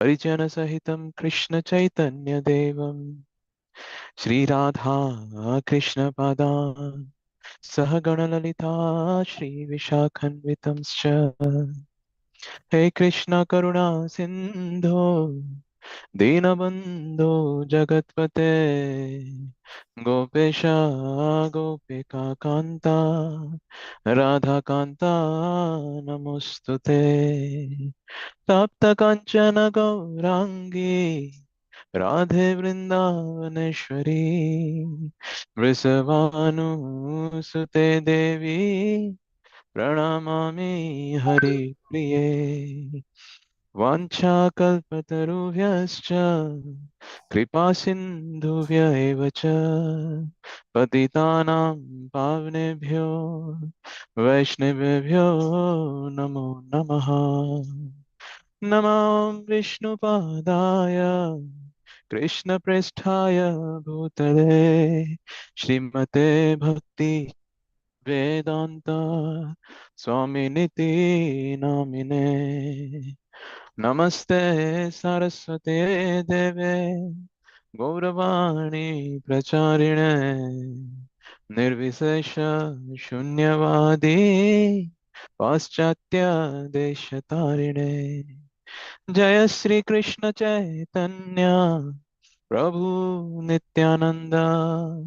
Harijana Sahitam Krishna Chaitanya Devam Shri Radha Krishna Padan Sahagana Lalita Shri Vishakhanvitamscha Hey Krishna Karuna Sindhu Dinabandhu Jagatpate Gopesha Gopika Kanta Radha Kanta Namostute Tapta Kanchana Gaurangi Radhe Vrindavaneshwari Vrisavanu Sute Devi Pranamami Hari Priye Vanchakalpatarubhyascha Kripasindhubhya eva cha Patitanam Pavnebhyo Vaishnavebhyo Namo Namaha Namam Vishnupadaya Krishna Prestaya Bhutale Srimate Bhakti Vedanta Swaminiti Namine Namaste Saraswate Deve Gauravani Pracharine Nirvisesha Shunyavadi Paschatya Deshatarine Jaya Sri Krishna Chaitanya Prabhu Nityananda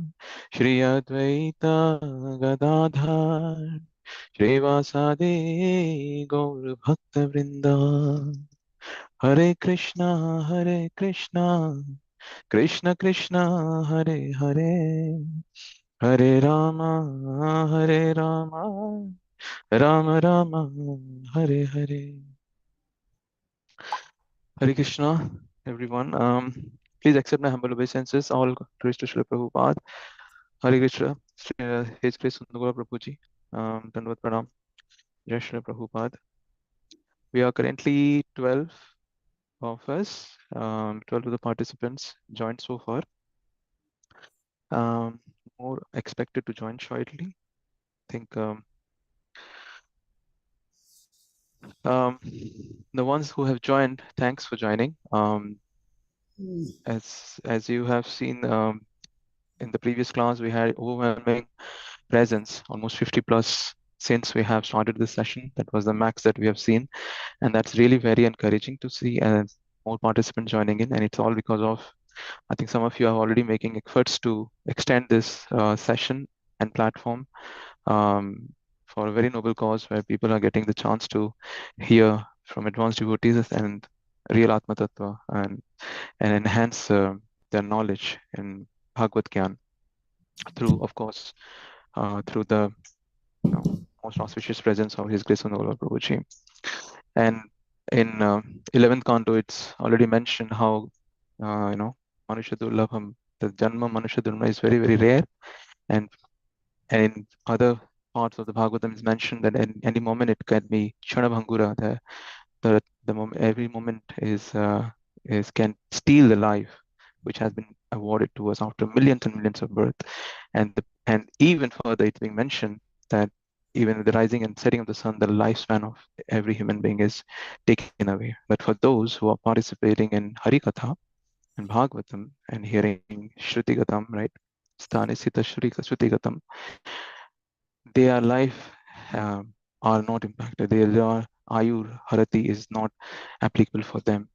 Shri Advaita Gadadhar Srivasadi Gaur Bhakta Vrinda Hare Krishna Krishna Krishna Hare Hare Hare Hare Rama Rama Rama Hare Hare Hare Krishna everyone. Please accept my humble obeisances. All glories to Srila Prabhupada. Hare Krishna. His Grace Sundar Gopāl Prabhuji. Dandavat Pranam. Jai Srila Prabhupada. We are currently 12 of us, 12 of the participants joined so far. More expected to join shortly. I think the ones who have joined, thanks for joining. As you have seen in the previous class, we had overwhelming presence, almost 50 plus since we have started this session. That was the max that we have seen, and that's really very encouraging to see as more participants joining in. And it's all because of, I think some of you are already making efforts to extend this session and platform for a very noble cause where people are getting the chance to hear from advanced devotees and real Atma Tattva and enhance their knowledge in Bhagavad Gyan through, of course, through the most auspicious presence of His Grace Honorable Prabhuji. And in 11th canto, it's already mentioned how Manusha Durlabham, the Janma Manusha Durlabham is very, very rare. And in other parts of the Bhagavatam is mentioned that in any moment it can be Kshanabhangura, the moment, every moment is can steal the life which has been awarded to us after millions and millions of birth. And even further, it's being mentioned that even with the rising and setting of the sun, the lifespan of every human being is taken away. But for those who are participating in Harikatha and Bhagavatam and hearing Shruti-gatam, right? Sthane Sita Shruti-gatam, their life are not impacted. Their Ayur Harati is not applicable for them.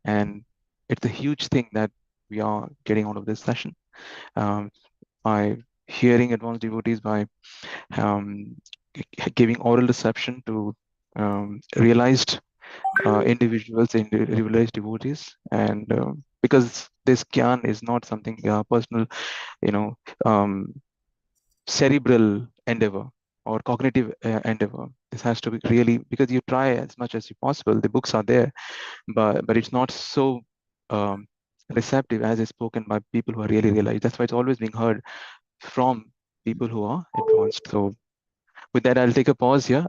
And it's a huge thing that we are getting out of this session by hearing advanced devotees, by giving oral reception to realized individuals, realized devotees, and because this gyan is not something personal, cerebral endeavor or cognitive endeavor. This has to be really, because you try as much as you possible. The books are there, but it's not so receptive as is spoken by people who are really realized. That's why it's always being heard from people who are advanced. So with that, I'll take a pause here.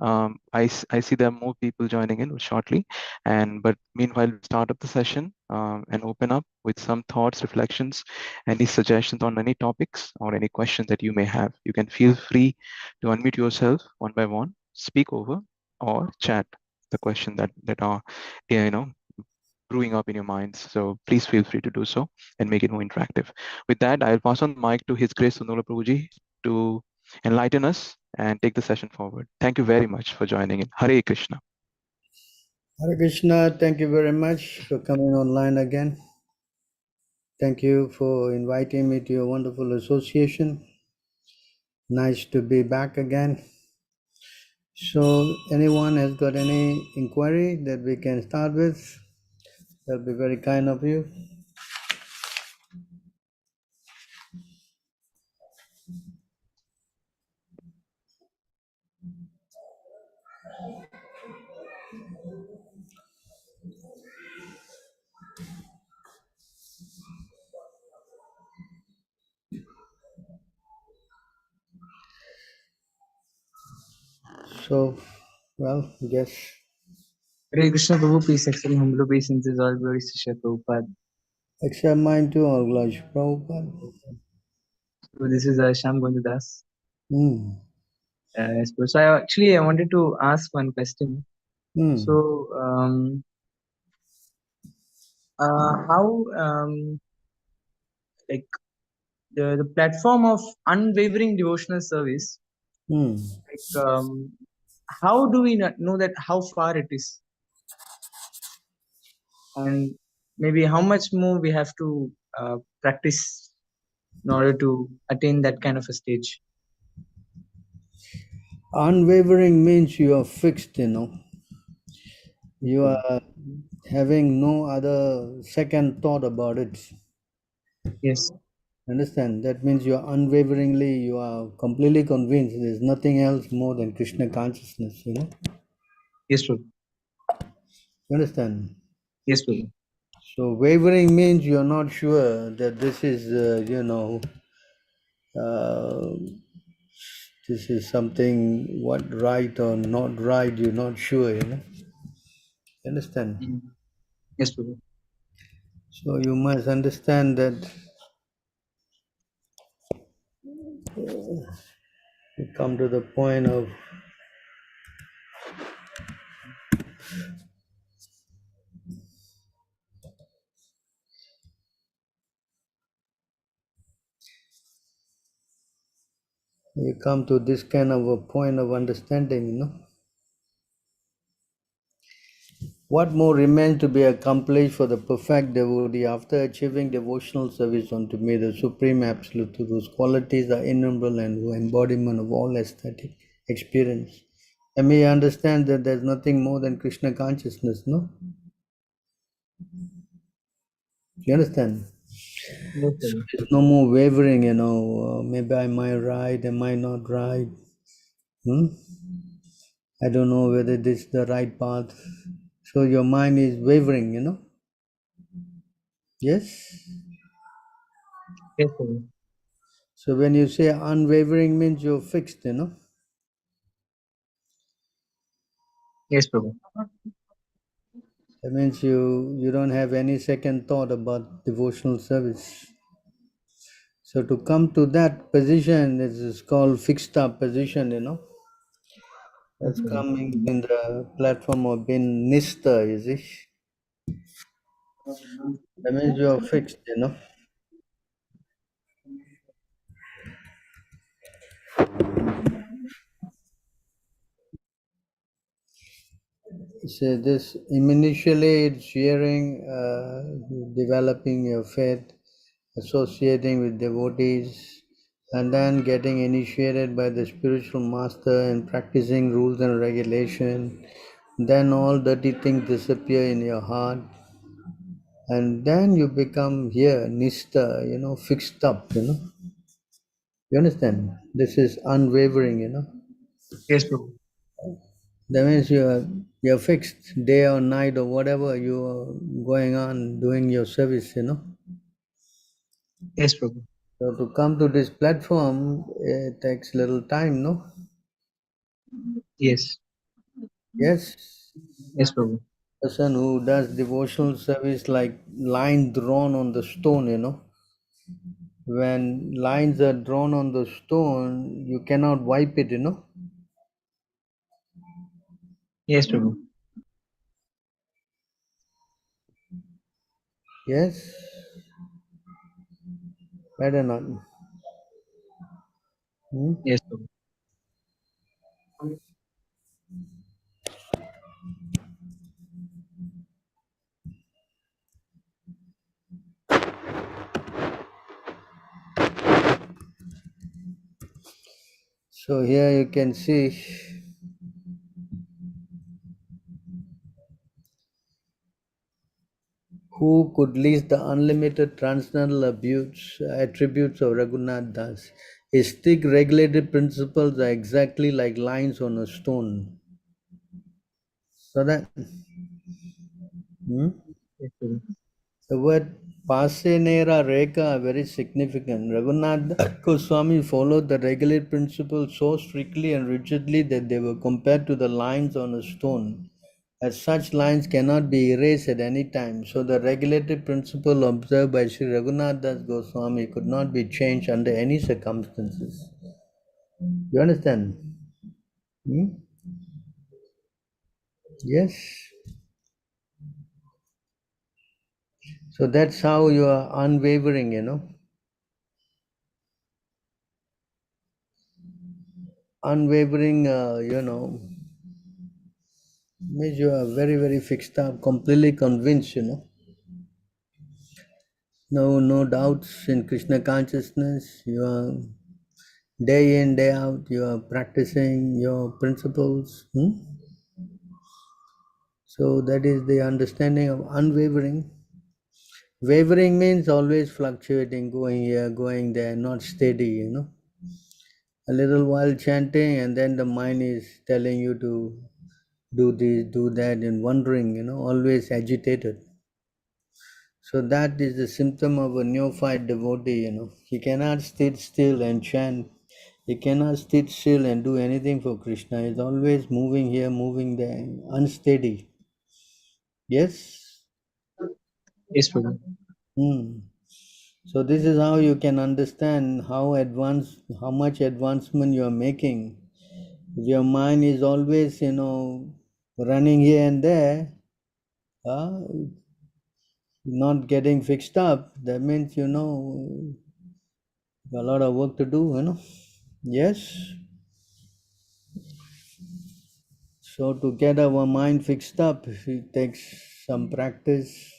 I see there are more people joining in shortly, but meanwhile, we'll start up the session and open up with some thoughts, reflections, any suggestions on any topics or any questions that you may have. You can feel free to unmute yourself one by one, speak over, or chat the question that are brewing up in your minds. So please feel free to do so and make it more interactive. With that, I'll pass on the mic to His Grace Sundola Prabhuji to enlighten us and take the session forward. Thank you very much for joining in. Hare Krishna. Hare Krishna, thank you very much for coming online again. Thank you for inviting me to your wonderful association. Nice to be back again. So, anyone has got any inquiry that we can start with? That'll be very kind of you. So, well, guess. Hare Krishna Prabhu, please accept humble obeisances, all glories to Srila Prabhupada. Accept mine too, all glories to Prabhupada. So this is Shyam Gondadas. Hmm. So I wanted to ask one question. So how like the platform of unwavering devotional service, like how do we not know that how far it is, and maybe how much more we have to practice in order to attain that kind of a stage? Unwavering means you are fixed, you know. You are having no other second thought about it. Yes. Understand? That means you are unwaveringly, you are completely convinced there's nothing else more than Krishna consciousness, you know? Yes, Prabhu. You understand? Yes, Prabhu. So wavering means you're not sure that this is, uh, this is something what right or not right, you're not sure, you know? You understand? Yes, Prabhu. So you must understand that you come to the point of you come to this kind of a point of understanding, you know. What more remains to be accomplished for the perfect devotee after achieving devotional service unto me, the Supreme Absolute, whose qualities are innumerable and who embodiment of all aesthetic experience? And may you understand that there's nothing more than Krishna consciousness, no? You understand? Yes, So Prabhu. there's no more wavering, you know, maybe I might right, am I not right? I don't know whether this is the right path. So your mind is wavering, you know? Yes? Yes, Prabhu. So when you say unwavering means you're fixed, you know? Yes, Prabhu. That means you don't have any second thought about devotional service. So to come to that position, this is called fixed up position, you know? That's coming in the platform of being nista, you see? That means you're fixed, you know? So this initially it's hearing, developing your faith, associating with devotees, and then getting initiated by the spiritual master and practicing rules and regulation. Then all dirty things disappear in your heart, and then you become here nista, you know, fixed up, you know. You understand? This is unwavering, you know. Yes, Prabhu. That means you're fixed day or night or whatever you are going on doing your service, you know. Yes, Prabhu. So to come to this platform, it takes little time, no? Yes. Yes. Yes, Prabhu. Person who does devotional service like line drawn on the stone, you know. When lines are drawn on the stone, you cannot wipe it, you know. Yes, Prabhu. Yes, better not. Hmm? Yes, Prabhu. So here you can see who could list the unlimited transcendental attributes of Raghunath Das. His strict regulated principles are exactly like lines on a stone. So that Yes, Prabhu. the word Pasenera Reka are very significant. Raghunath Goswami followed the regulated principles so strictly and rigidly that they were compared to the lines on a stone. As such lines cannot be erased at any time, so the regulated principle observed by Sri Raghunath Das Goswami could not be changed under any circumstances. You understand? Hmm? Yes. So that's how you are unwavering, Unwavering, means you are very, very fixed up, completely convinced. No doubts in Krishna consciousness. You are day in, day out, you are practicing your principles. So that is the understanding of unwavering. Wavering means always fluctuating, going here, going there, not steady. A little while chanting, and then the mind is telling you to do this, do that, and wondering, always agitated. So that is the symptom of a neophyte devotee. He cannot sit still and chant. He cannot sit still and do anything for Krishna. He's always moving here, moving there, unsteady. Yes? Yes, Prabhu. Hmm. So this is how you can understand how much advancement you are making. If your mind is always, running here and there, uh, not getting fixed up, that means, a lot of work to do. Yes. So to get our mind fixed up, it takes some practice,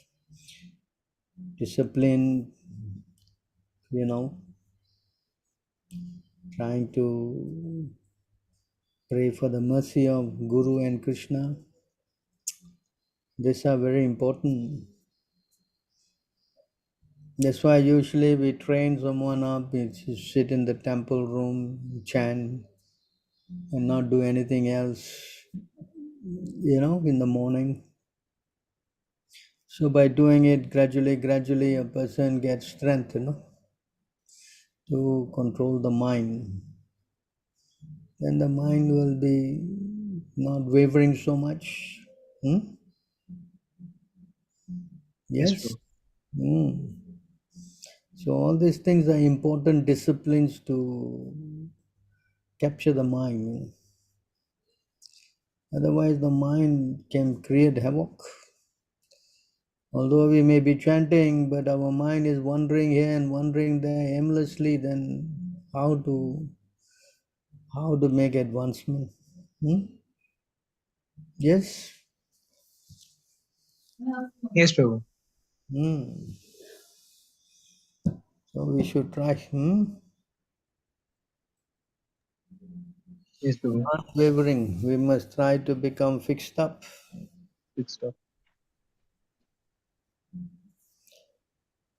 discipline, you know, trying to pray for the mercy of Guru and Krishna. These are very important. That's why usually we train someone up, to sit in the temple room, chant, and not do anything else, in the morning. So by doing it gradually, a person gets strength, to control the mind. Then the mind will be not wavering so much. Yes, Yes. Prabhu. So all these things are important disciplines to capture the mind. Otherwise, the mind can create havoc. Although we may be chanting, but our mind is wandering here and wandering there aimlessly, then how to make advancement? Yes. Yes, Prabhu. Hmm. So we should try. Yes, Prabhu. Unwavering. We must try to become fixed up. Good stuff.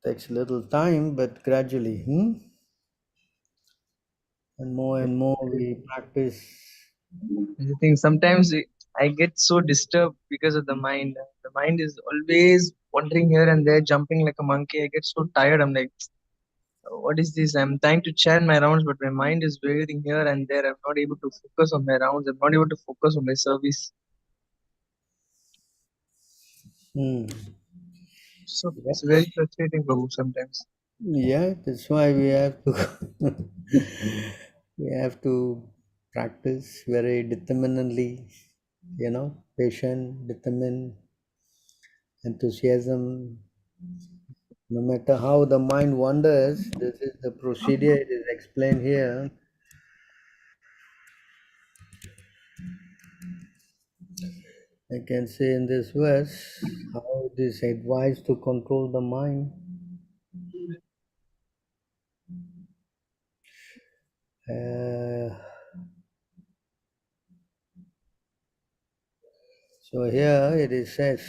Takes a little time, but gradually. And more we practice. I think sometimes I get so disturbed because of the mind. The mind is always wandering here and there, jumping like a monkey. I get so tired. I'm like, what is this? I'm trying to chant my rounds, but my mind is wavering here and there. I'm not able to focus on my rounds. I'm not able to focus on my service. Hmm. So Yeah. it's very frustrating, Prabhu, sometimes. Yeah, that's why we have to we have to practice very determinedly, patient, determined, enthusiasm, No matter how the mind wanders, this is the procedure, it is explained here. I can say in this verse how it is advised to control the mind. So here it is says,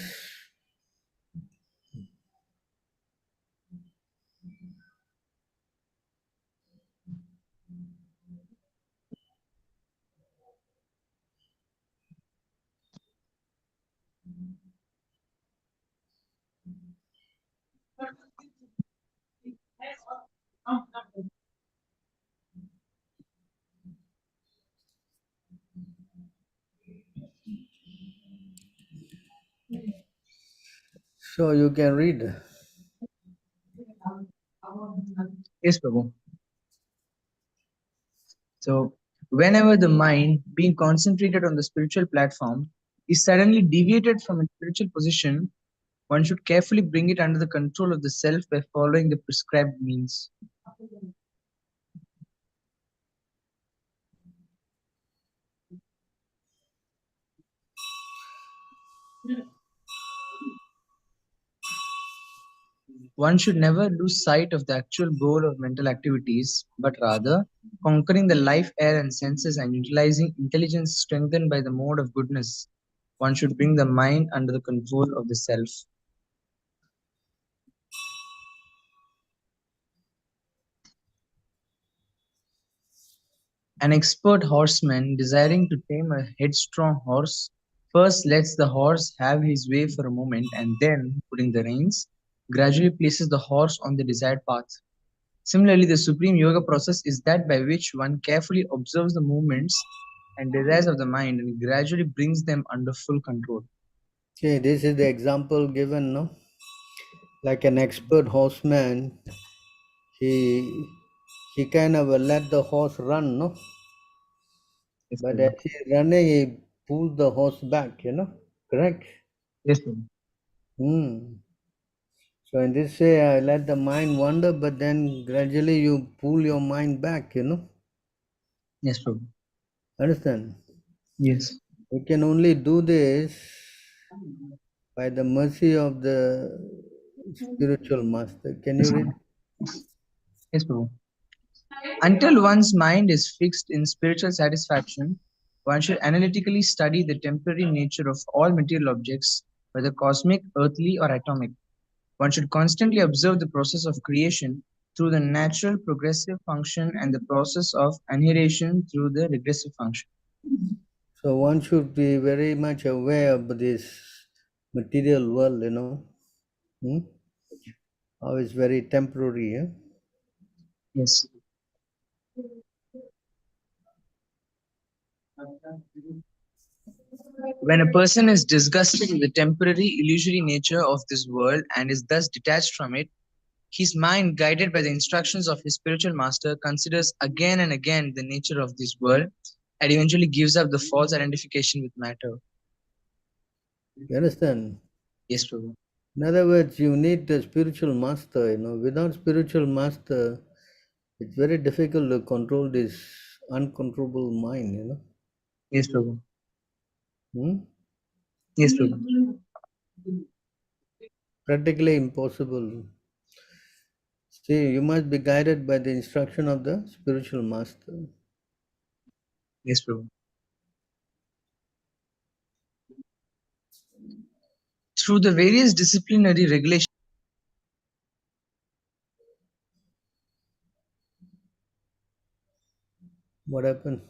so you can read. Yes, Prabhu. So, whenever the mind, being concentrated on the spiritual platform, is suddenly deviated from its spiritual position, one should carefully bring it under the control of the self by following the prescribed means. One should never lose sight of the actual goal of mental activities, but rather conquering the life, air, and senses and utilizing intelligence strengthened by the mode of goodness. One should bring the mind under the control of the self. An expert horseman, desiring to tame a headstrong horse, first lets the horse have his way for a moment and then, putting the reins, gradually places the horse on the desired path. Similarly, the supreme yoga process is that by which one carefully observes the movements and desires of the mind and gradually brings them under full control. Okay, this is the example given, no? Like an expert horseman, he kind of let the horse run, no? Yes, But as Prabhu. he's running, he pulls the horse back, correct? Yes, Prabhu. So in this way, I let the mind wander, but then gradually you pull your mind back. Yes, Prabhu. Understand? Yes. We can only do this by the mercy of the spiritual master. Can you read? Yes, Prabhu. Until one's mind is fixed in spiritual satisfaction, one should analytically study the temporary nature of all material objects, whether cosmic, earthly, or atomic. One should constantly observe the process of creation through the natural progressive function and the process of annihilation through the regressive function. So one should be very much aware of this material world. Hmm? How it's very temporary. Yes. When a person is disgusted with the temporary, illusory nature of this world and is thus detached from it, his mind, guided by the instructions of his spiritual master, considers again and again the nature of this world and eventually gives up the false identification with matter. You understand? Yes, Prabhu. In other words, you need the spiritual master. Without spiritual master, it's very difficult to control this uncontrollable mind. Yes, Prabhu. Hmm? Yes, Prabhu. Practically impossible. See, you must be guided by the instruction of the spiritual master. Yes, Prabhu. Through the various disciplinary regulations. What happened?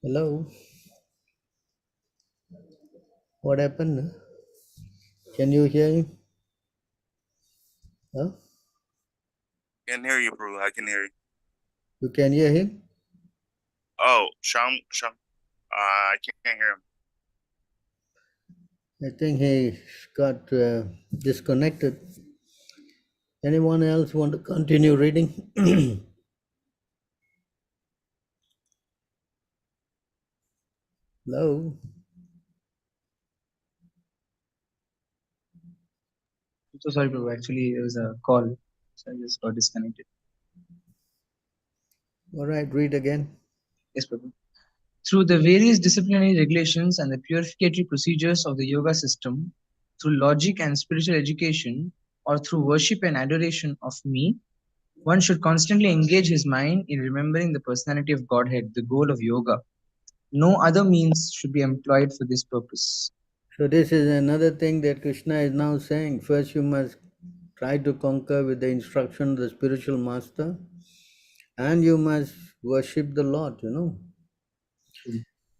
Hello? What happened? Can you hear him? Huh? Can hear you, bro. I can hear you. You can hear him? Oh, Sham, I can't hear him. I think he got disconnected. Anyone else want to continue reading? Hello? I'm so sorry, Prabhu. Actually, there was a call, so I just got disconnected. All right, read again. Yes, Prabhu. Through the various disciplinary regulations and the purificatory procedures of the yoga system, through logic and spiritual education, or through worship and adoration of me, one should constantly engage his mind in remembering the personality of Godhead, the goal of yoga. No other means should be employed for this purpose. So this is another thing that Krishna is now saying. First you must try to conquer with the instruction of the spiritual master, and you must worship the Lord,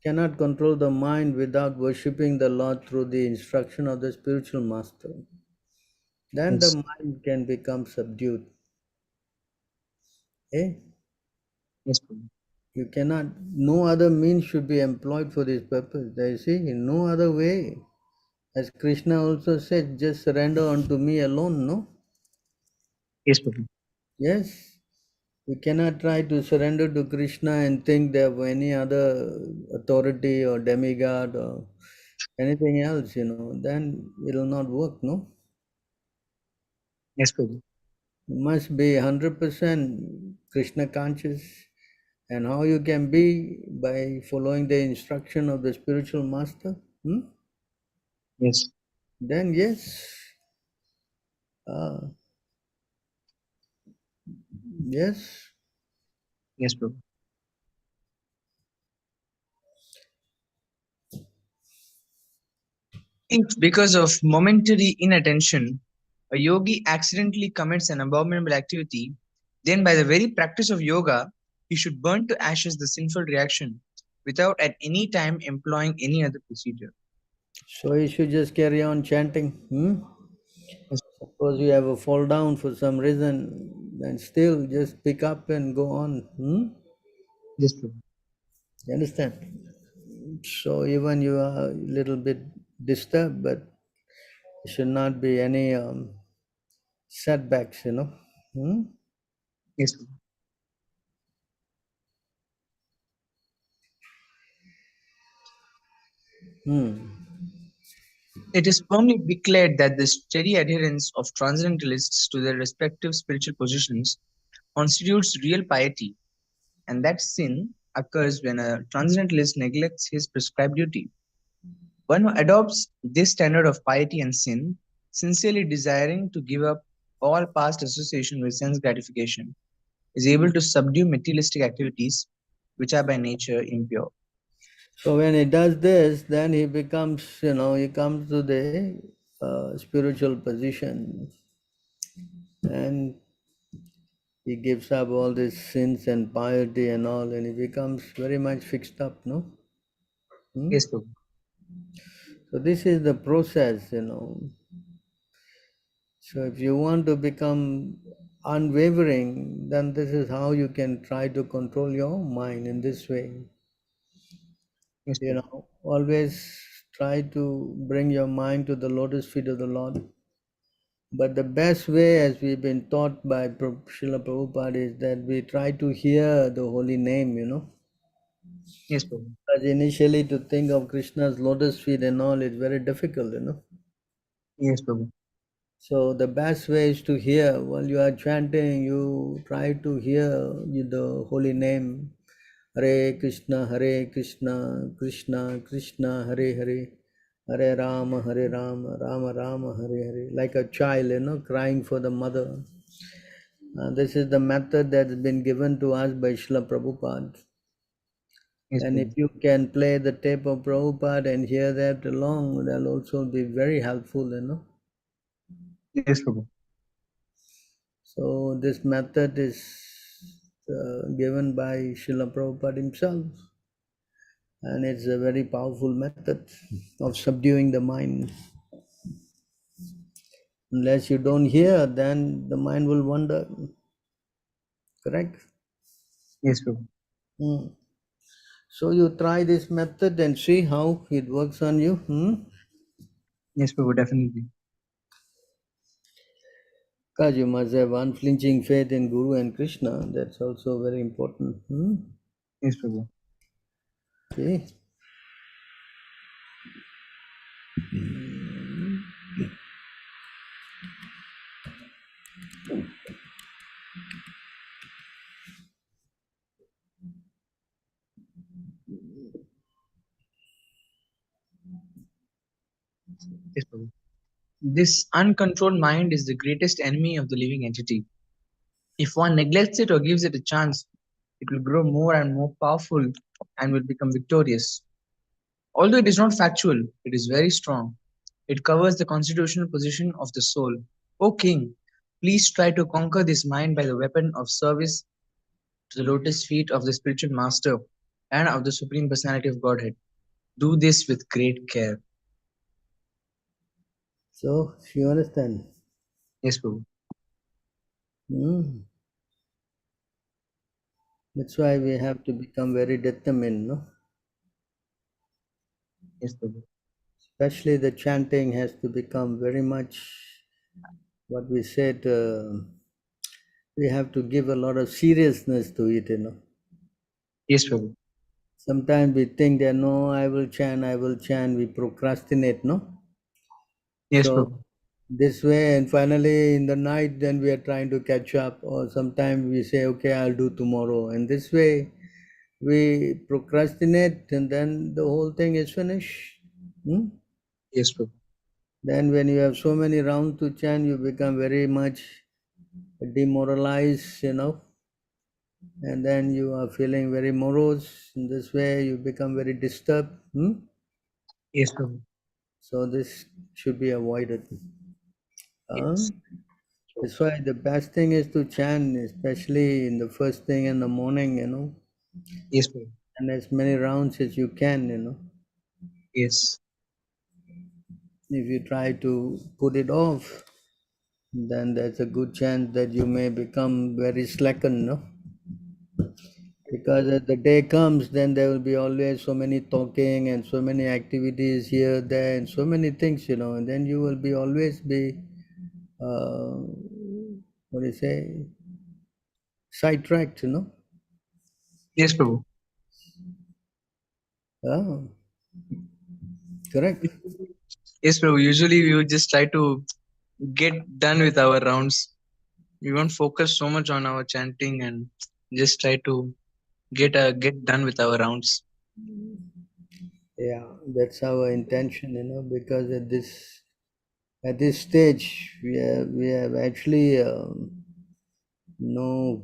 Cannot control the mind without worshipping the Lord through the instruction of the spiritual master. Then the Yes, mind can become subdued. Eh? yes, Prabhu. You cannot, no other means should be employed for this purpose. You see, in no other way. As Krishna also said, just surrender unto me alone, no? Yes, Prabhu. Yes. We cannot try to surrender to Krishna and think there were any other authority or demigod or anything else, then it will not work, no? Yes, Prabhu. You must be 100% Krishna conscious. And how you can be? By following the instruction of the spiritual master. Yes, Then yes. Yes. yes, Prabhu. If because of momentary inattention, a yogi accidentally commits an abominable activity, then by the very practice of yoga, he should burn to ashes the sinful reaction without at any time employing any other procedure. So you should just carry on chanting. Yes, Suppose you have a fall down for some reason, then still just pick up and go on. yes, Prabhu. You understand? So even you are a little bit disturbed, but there should not be any setbacks. Yes, Prabhu. It is firmly declared that the steady adherence of transcendentalists to their respective spiritual positions constitutes real piety, and that sin occurs when a transcendentalist neglects his prescribed duty. One who adopts this standard of piety and sin, sincerely desiring to give up all past association with sense gratification, is able to subdue materialistic activities which are by nature impure. So when he does this, then he becomes, he comes to the spiritual position, and he gives up all these sins and piety and all, and he becomes very much fixed up, no? Yes, Prabhu. So this is the process, So if you want to become unwavering, then this is how you can try to control your mind in this way. Yes, Prabhu. Always try to bring your mind to the lotus feet of the Lord. But the best way, as we've been taught by Srila Prabhupada, is that we try to hear the holy name, Yes, Prabhu. Because initially to think of Krishna's lotus feet and all is very difficult, Yes, Prabhu. So the best way is to hear. While you are chanting, you try to hear the holy name. Hare Krishna, Krishna Krishna, Hare Hare. Hare Rama, Rama Rama, Hare Hare. Like a child, crying for the mother. This is the method that's been given to us by Srila Prabhupada. Yes, And if Prabhu. you can play the tape of Prabhupada and hear that along, that'll also be very helpful. Yes, Prabhu. So this method is given by Srila Prabhupada himself. And it's a very powerful method of subduing the mind. Unless you don't hear, then the mind will wander. Correct? Yes, Prabhu. So you try this method and see how it works on you. Yes, Prabhu, definitely. Because you must have unflinching faith in Guru and Krishna. That's also very important. Yes, Prabhu. See? Yes, Prabhu. This uncontrolled mind is the greatest enemy of the living entity. If one neglects it or gives it a chance, it will grow more and more powerful and will become victorious. Although it is not factual, it is very strong. It covers the constitutional position of the soul. O King, please try to conquer this mind by the weapon of service to the lotus feet of the spiritual master and of the Supreme Personality of Godhead. Do this with great care. So, you understand? Yes, Prabhu. That's why we have to become very determined, no? Yes, Prabhu. Especially the chanting has to become very much what we said, we have to give a lot of seriousness to it, you know. Yes, Prabhu. Sometimes we think that, no, I will chant, we procrastinate, no? Yes, So Prabhu. this way, and finally in the night, then we are trying to catch up, or sometimes we say, okay, I'll do tomorrow. And this way, we procrastinate, and then the whole thing is finished. Yes, Prabhu. Then when you have so many rounds to chant, you become very much demoralized, you know, and then you are feeling very morose. In this way, you become very disturbed. Yes, Prabhu. So this should be avoided. Yes. That's why the best thing is to chant, especially in the first thing in the morning, you know, Yes, Prabhu. and as many rounds as you can, you know. Yes. If you try to put it off, then there's a good chance that you may become very slackened, no? Because as the day comes, then there will be always so many talking and so many activities here, there, and so many things, you know, and then you will be always be, what do you say, sidetracked, you know. Yes, Prabhu. Oh, correct. Yes, Prabhu. Usually we would just try to get done with our rounds. We won't focus so much on our chanting and just try to get done with our rounds. Yeah, that's our intention, you know, because at this stage we have actually no,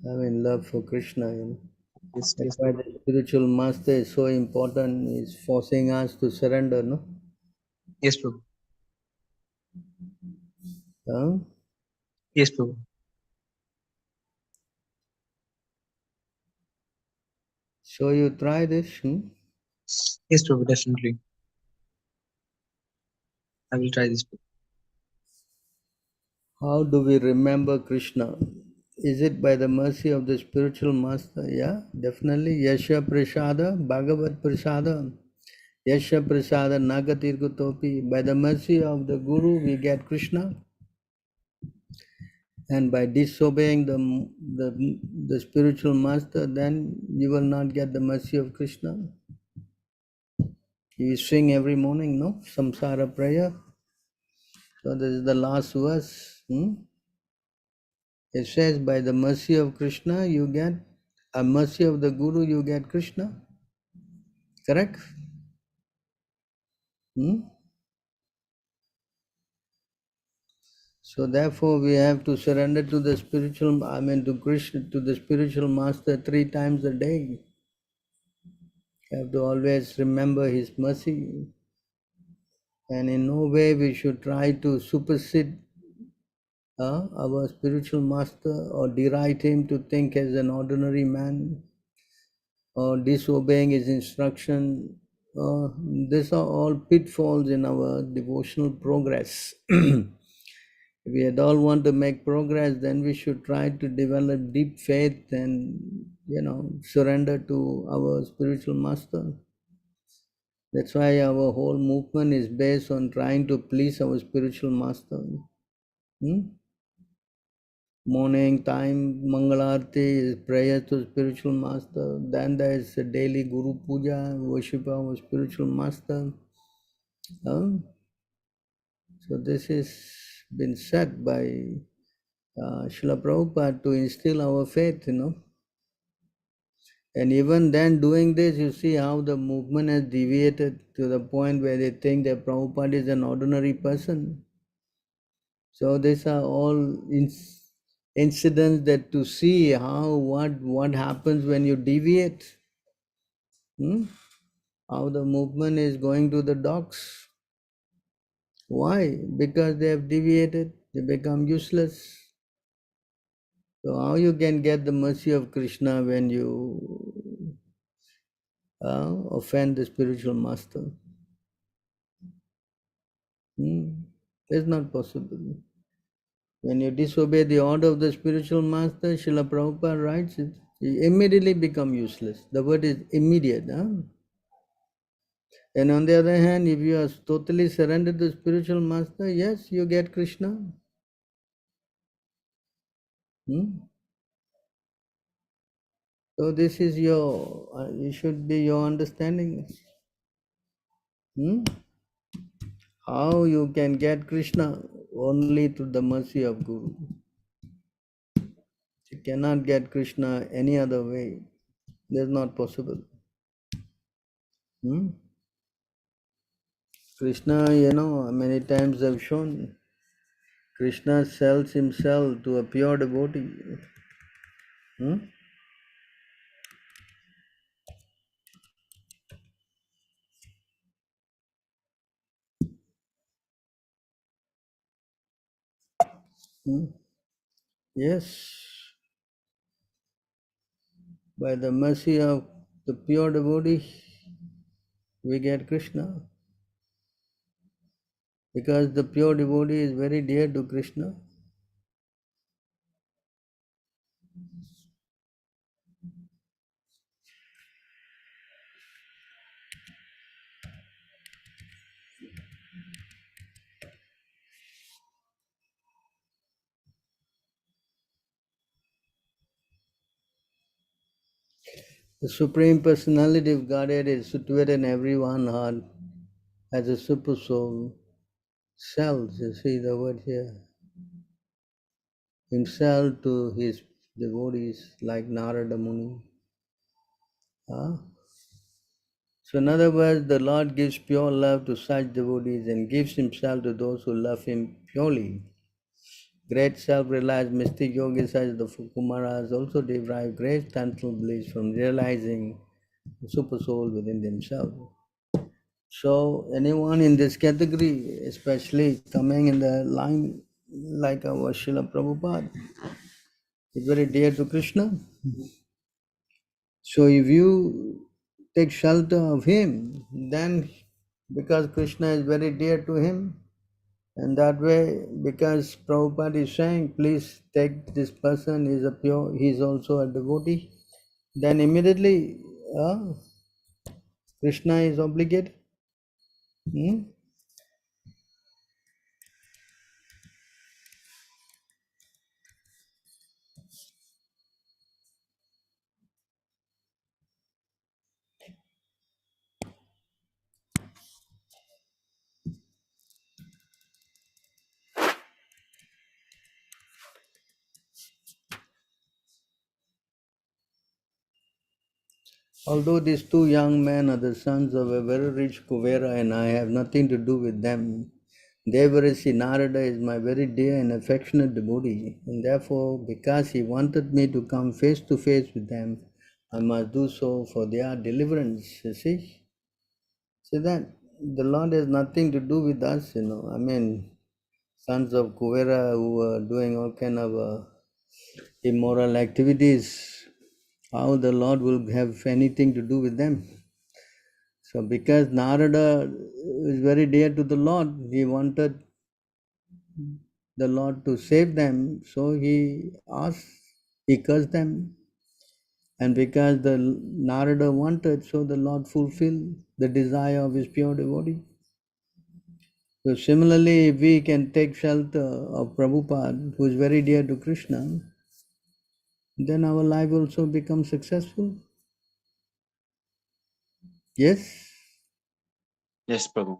I mean, love for Krishna, you know. Yes, That's yes, why the spiritual master is so important. He's forcing us to surrender, no? yes, Prabhu. Huh? Yes, Prabhu. So you try this. Yes, Prabhu. Definitely, I will try this. How do we remember Krishna? Is it by the mercy of the spiritual master? Yeah, definitely. Yasha Prasada, Bhagavat Prasada. Yasha Prasada Nagatirgutopi. By the mercy of the Guru, we get Krishna. And by disobeying the spiritual master, then you will not get the mercy of Krishna. You sing every morning, no? Samsara prayer. So this is the last verse. It says, by the mercy of Krishna, you get a mercy of the Guru, you get Krishna. Correct? So therefore, we have to surrender to the spiritual, to Krishna, to the spiritual master 3 times a day. You have to always remember his mercy. And in no way we should try to supersede our spiritual master or deride him to think as an ordinary man or disobeying his instruction. These are all pitfalls in our devotional progress. If we at all want to make progress, then we should try to develop deep faith and, surrender to our spiritual master. That's why our whole movement is based on trying to please our spiritual master. Morning time, Mangalarti is prayer to spiritual master. Then there is a daily Guru Puja, worship our spiritual master. So this is been said by Srila Prabhupada to instill our faith, And even then doing this, you see how the movement has deviated to the point where they think that Prabhupada is an ordinary person. So these are all incidents that to see how, what happens when you deviate. How the movement is going to the dogs. Why? Because they have deviated, they become useless. So how you can get the mercy of Krishna when you offend the spiritual master? It's not possible. When you disobey the order of the spiritual master, Srila Prabhupada writes, you immediately become useless. The word is immediate. And on the other hand, if you are totally surrendered to the spiritual master, yes, you get Krishna. So this is your, it should be your understanding. How you can get Krishna? Only through the mercy of Guru. You cannot get Krishna any other way. That's not possible. Krishna, many times I've shown, Krishna sells himself to a pure devotee. Yes, by the mercy of the pure devotee, we get Krishna. Because the pure devotee is very dear to Krishna. The Supreme Personality of Godhead is situated in every one heart as a super soul. Sells, you see the word here, himself to his devotees like Narada Muni. So in other words, the Lord gives pure love to such devotees and gives himself to those who love him purely. Great self-realized mystic yogis such as the Kumaras also derive great central bliss from realizing the super soul within themselves. So anyone in this category, especially coming in the line like our Srila Prabhupada, is very dear to Krishna. So if you take shelter of him, then because Krishna is very dear to him, and that way, because Prabhupada is saying, please take this person, he's also a devotee, then immediately Krishna is obligated. Although these two young men are the sons of a very rich Kuvera and I have nothing to do with them, Devarisi Narada is my very dear and affectionate devotee, and therefore, because he wanted me to come face to face with them, I must do so for their deliverance, you see. See that the Lord has nothing to do with us, I mean, sons of Kuvera who are doing all kind of immoral activities, how the Lord will have anything to do with them? So because Narada is very dear to the Lord, he wanted the Lord to save them, so he asked, he cursed them. And because the Narada wanted, so the Lord fulfilled the desire of his pure devotee. So similarly, if we can take shelter of Prabhupada, who is very dear to Krishna, then our life also becomes successful. Yes? Yes, Prabhu.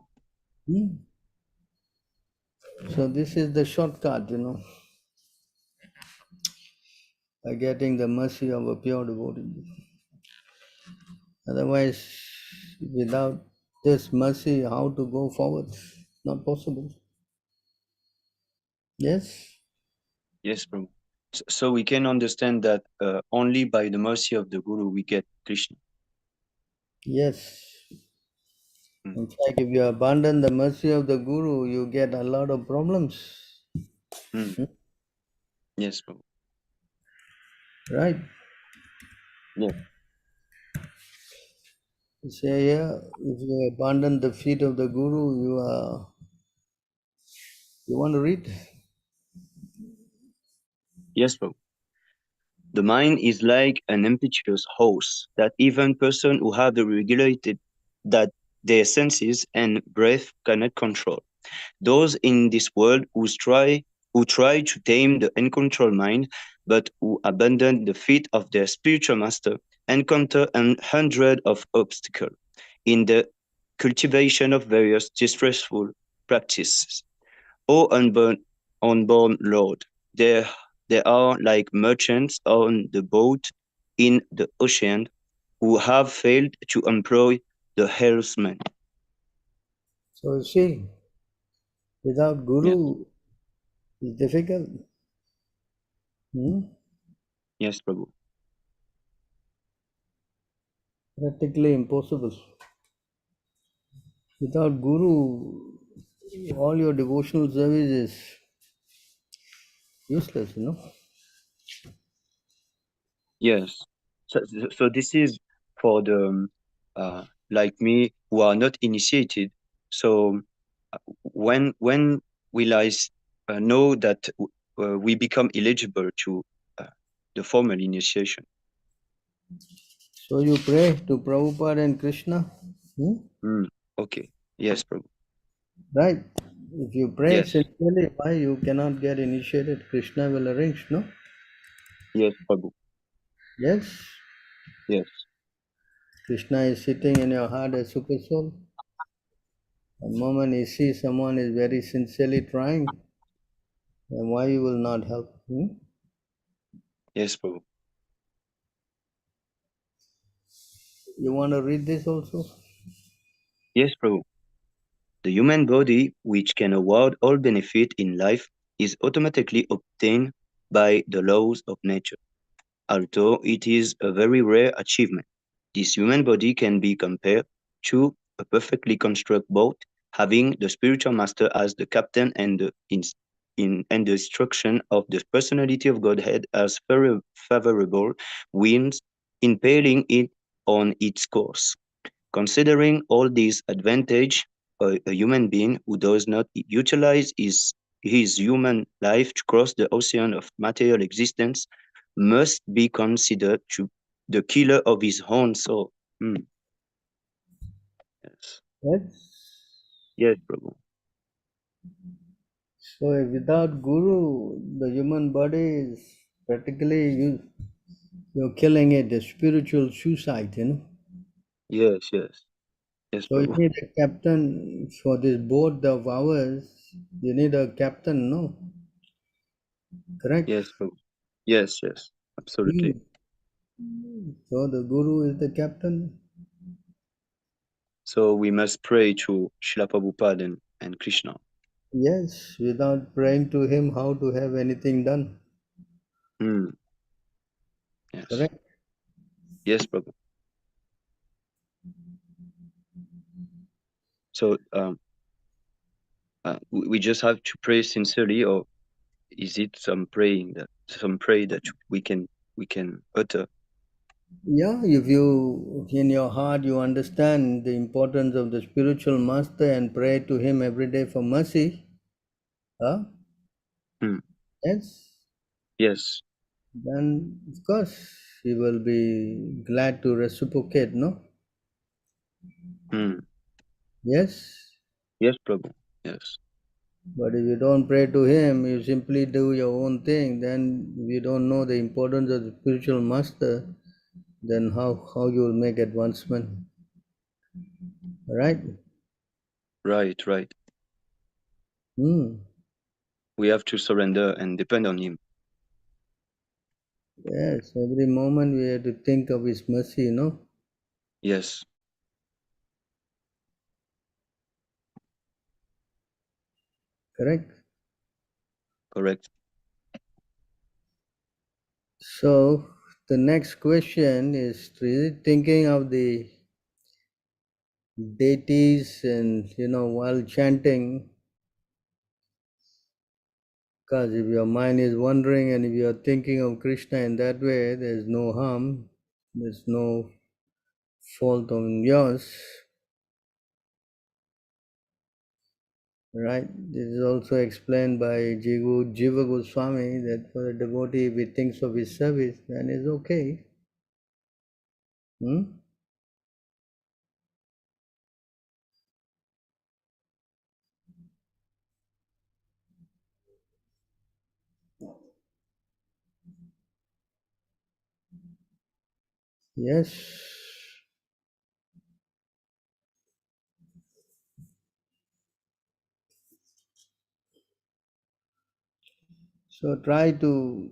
So this is the shortcut, by getting the mercy of a pure devotee. Otherwise, without this mercy, how to go forward? Not possible. Yes? Yes, Prabhu. So we can understand that only by the mercy of the Guru we get Krishna. Yes. In fact, if you abandon the mercy of the Guru, you get a lot of problems. Yes, Prabhu. Right? Yeah. You say here, if you abandon the feet of the Guru, you want to read? Yes, Prabhu. The mind is like an impetuous horse that even person who have the regulated that their senses and breath cannot control. Those in this world who try to tame the uncontrolled mind, but who abandon the feet of their spiritual master, encounter 100 of obstacles in the cultivation of various distressful practices. O unborn Lord, they are like merchants on the boat in the ocean who have failed to employ the helmsman. So you see, without Yes, Guru, it's difficult. yes, Prabhu. Practically impossible. Without Guru, all your devotional service is useless, Yes. So this is for the like me who are not initiated. So when will I know that we become eligible to the formal initiation? So you pray to Prabhupada and Krishna. Okay. Yes, Prabhu. Right? If you pray Yes. sincerely, why you cannot get initiated? Krishna will arrange, no? Yes, Prabhu. Yes? Yes. Krishna is sitting in your heart as super soul. The moment you see someone is very sincerely trying, then why you will not help? Yes, Prabhu. You want to read this also? Yes, Prabhu. The human body, which can award all benefit in life, is automatically obtained by the laws of nature. Although it is a very rare achievement, this human body can be compared to a perfectly constructed boat, having the spiritual master as the captain and and the instruction of the personality of Godhead as favorable winds impelling it on its course. Considering all these advantages, a human being who does not utilize his human life to cross the ocean of material existence must be considered to the killer of his own soul. Yes. Yes. Yes, Prabhu. So without Guru, the human body is practically you're killing it, the spiritual suicide, Yes, yes. Yes, So you Prabhu. need a captain for this boat of ours. You need a captain, no? Correct? Yes, Prabhu. Yes, yes. Absolutely. So the Guru is the captain. So we must pray to Srila Prabhupada and Krishna. Yes, without praying to him, how to have anything done? Yes. Correct? Yes, Prabhu. So we just have to pray sincerely, or is it some prayer that we can utter? Yeah, if you in your heart you understand the importance of the spiritual master and pray to him every day for mercy, huh? Yes, Yes. then of course he will be glad to reciprocate, no? Yes. Yes, Prabhu. Yes. But if you don't pray to him, you simply do your own thing, then if you don't know the importance of the spiritual master, then how you will make advancement? Right? Right, right. We have to surrender and depend on Him. Yes, every moment we have to think of His mercy, Yes. Correct? Correct. So the next question is really thinking of the deities and, while chanting, because if your mind is wandering and if you are thinking of Krishna in that way, there's no harm, there's no fault on yours. Right? This is also explained by Jiva Goswami that for a devotee, if he thinks of his service, then it's okay. Yes. So try to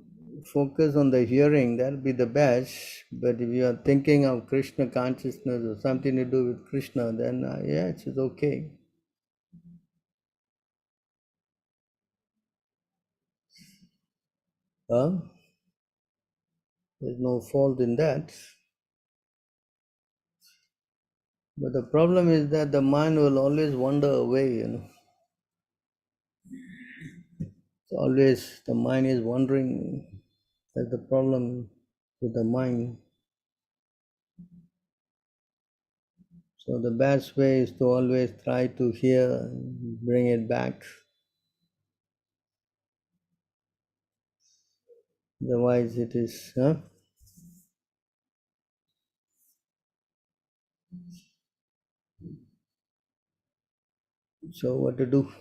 focus on the hearing, that'll be the best. But if you are thinking of Krishna consciousness or something to do with Krishna, then yes, it's okay. There's no fault in that. But the problem is that the mind will always wander away, It's always the mind is wandering. That's the problem with the mind. So the best way is to always try to hear, bring it back. Otherwise it is, So what to do?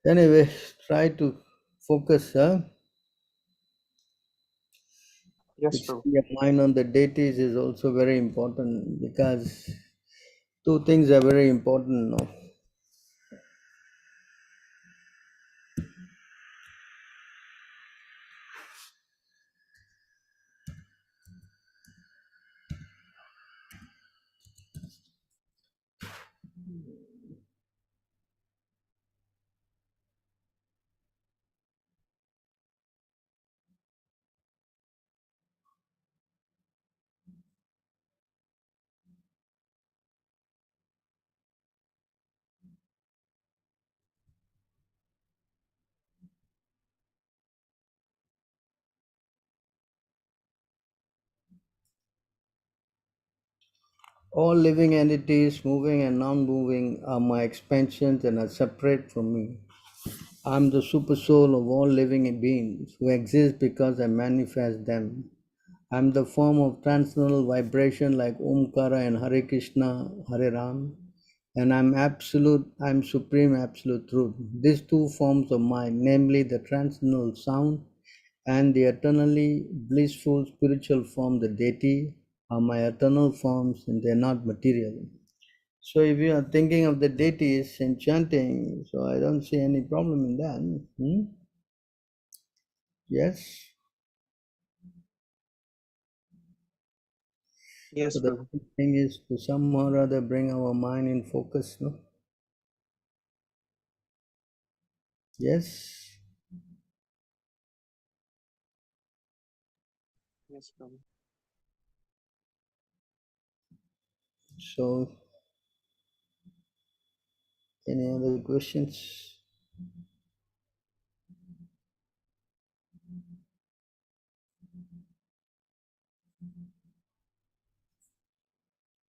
Anyway, try to focus, Yes, Fixing Prabhu. your mind on the deities is also very important because two things are very important now. All living entities, moving and non-moving, are my expansions and are separate from me. I am the super soul of all living beings who exist because I manifest them. I am the form of transcendental vibration like Omkara and Hare Krishna, Hare Ram, and I am supreme absolute truth. These two forms of mine, namely the transcendental sound and the eternally blissful spiritual form, the deity, are my eternal forms and they are not material. So if you are thinking of the deities and chanting, so I don't see any problem in that. Yes. Yes, So the Prabhu. thing is to some or other bring our mind in focus, no? Yes. Yes, Prabhu. So any other questions?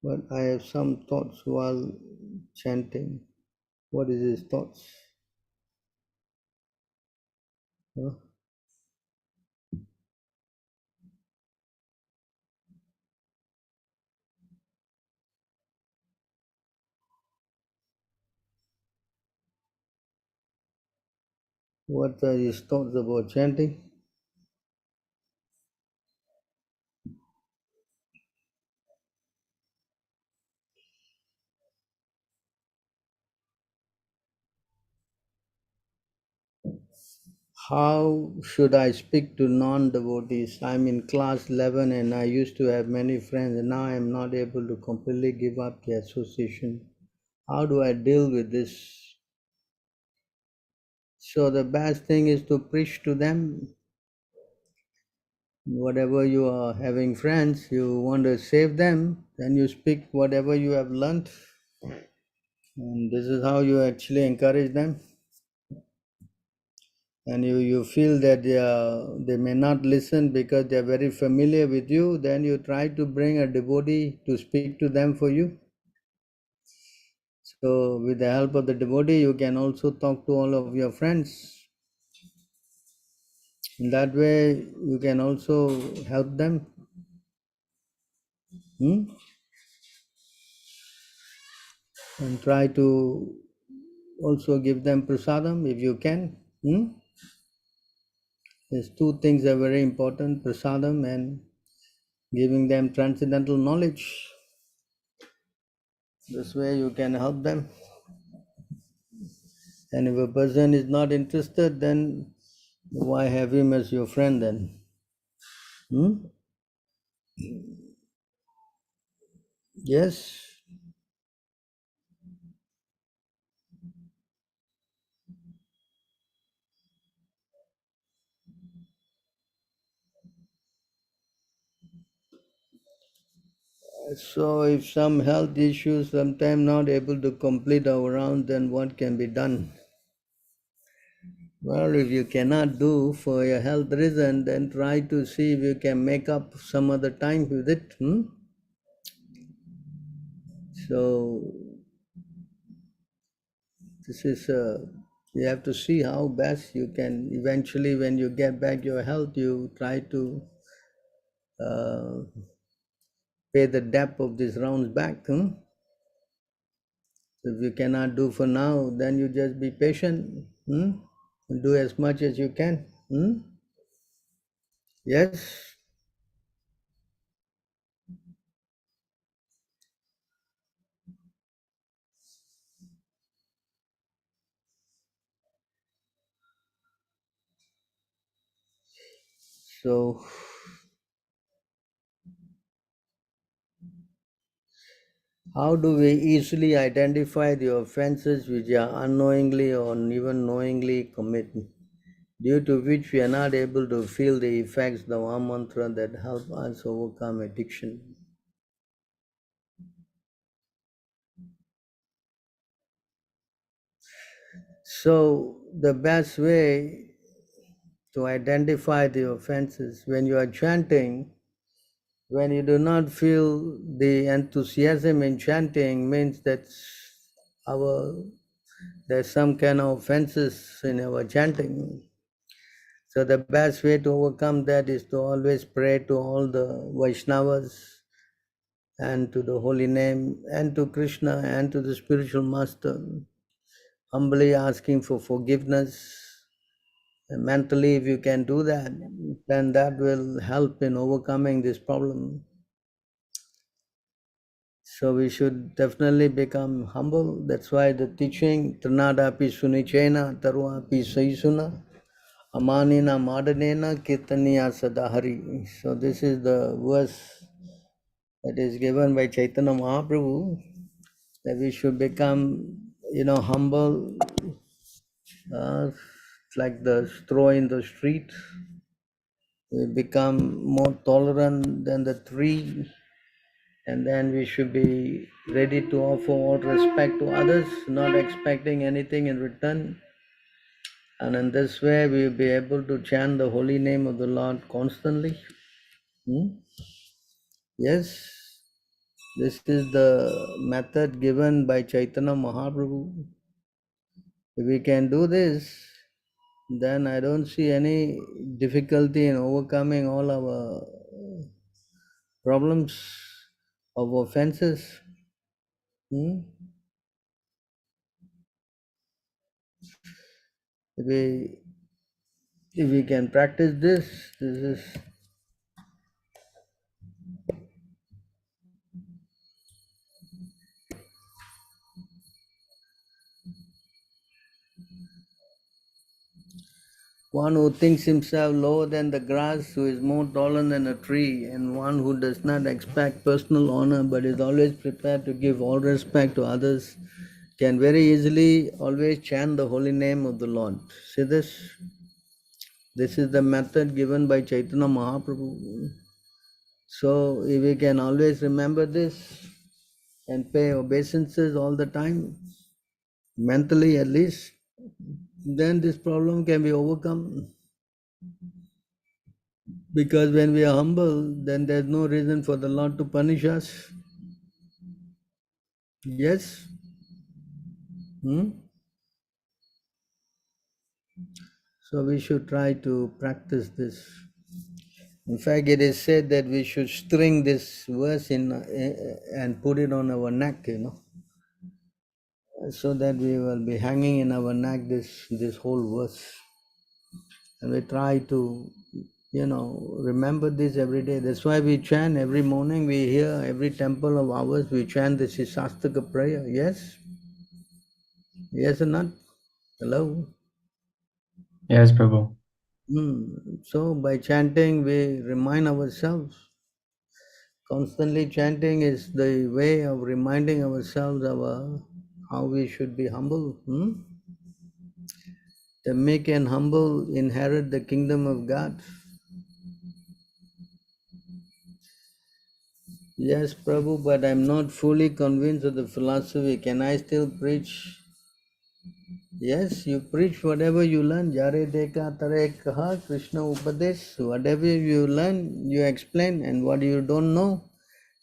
But I have some thoughts while chanting. What is his thoughts? Huh? What are his thoughts about chanting? how should I speak to non-devotees? I'm in class 11 and I used to have many friends, and now I'm not able to completely give up the association. How do I deal with this? So the best thing is to preach to them. Whatever you are having friends, you want to save them, then you speak whatever you have learnt, and this is how you actually encourage them. And you feel that they may not listen because they are very familiar with you, then you try to bring a devotee to speak to them for you. So with the help of the devotee, you can also talk to all of your friends. In that way, you can also help them. And try to also give them prasadam if you can. These two things are very important, prasadam and giving them transcendental knowledge. This way you can help them. And if a person is not interested, then why have him as your friend then? Yes. So if some health issues, sometime not able to complete our round, then what can be done? Well, if you cannot do for your health reason, then try to see if you can make up some other time with it. So this is you have to see how best you can. Eventually, when you get back your health, you try to pay the debt of these rounds back. If you cannot do for now, then you just be patient. And do as much as you can. Yes. So how do we easily identify the offenses which are unknowingly or even knowingly committed, due to which we are not able to feel the effects of the Maha Mantra that help us overcome addiction? So the best way to identify the offenses, when you are chanting, when you do not feel the enthusiasm in chanting, means that there's some kind of offenses in our chanting. So the best way to overcome that is to always pray to all the Vaishnavas and to the holy name and to Krishna and to the spiritual master, humbly asking for forgiveness. And mentally, if you can do that, then that will help in overcoming this problem. So we should definitely become humble. That's why the teaching, Trinadapi Sunichena, Taruapi Saisuna, Amanina Madanena Kirtaniya Sadahari. So this is the verse that is given by Chaitanya Mahaprabhu, that we should become, humble, like the straw in the street. We become more tolerant than the tree, and then we should be ready to offer all respect to others, not expecting anything in return. And in this way, we will be able to chant the holy name of the Lord constantly. Yes, this is the method given by Chaitanya Mahaprabhu. If we can do this, then I don't see any difficulty in overcoming all our problems of offenses. If we can practice this is One who thinks himself lower than the grass, who is more taller than a tree, and one who does not expect personal honor but is always prepared to give all respect to others, can very easily always chant the holy name of the Lord. See this? This is the method given by Chaitanya Mahaprabhu. So if we can always remember this and pay obeisances all the time, mentally at least, then this problem can be overcome. Because when we are humble, then there's no reason for the Lord to punish us. Yes? So we should try to practice this. In fact, it is said that we should string this verse in and put it on our neck, so that we will be hanging in our neck this whole verse. And we try to, remember this every day. That's why we chant every morning. We hear every temple of ours, we chant the Shastaka prayer. Yes? Yes or not? Hello? Yes, Prabhu. So by chanting, we remind ourselves. Constantly chanting is the way of reminding ourselves of how we should be humble. The meek and humble inherit the kingdom of God. Yes, Prabhu, but I'm not fully convinced of the philosophy. Can I still preach? Yes, you preach whatever you learn. Jare deka tare kaha Krishna Upadesh. Whatever you learn, you explain, and what you don't know,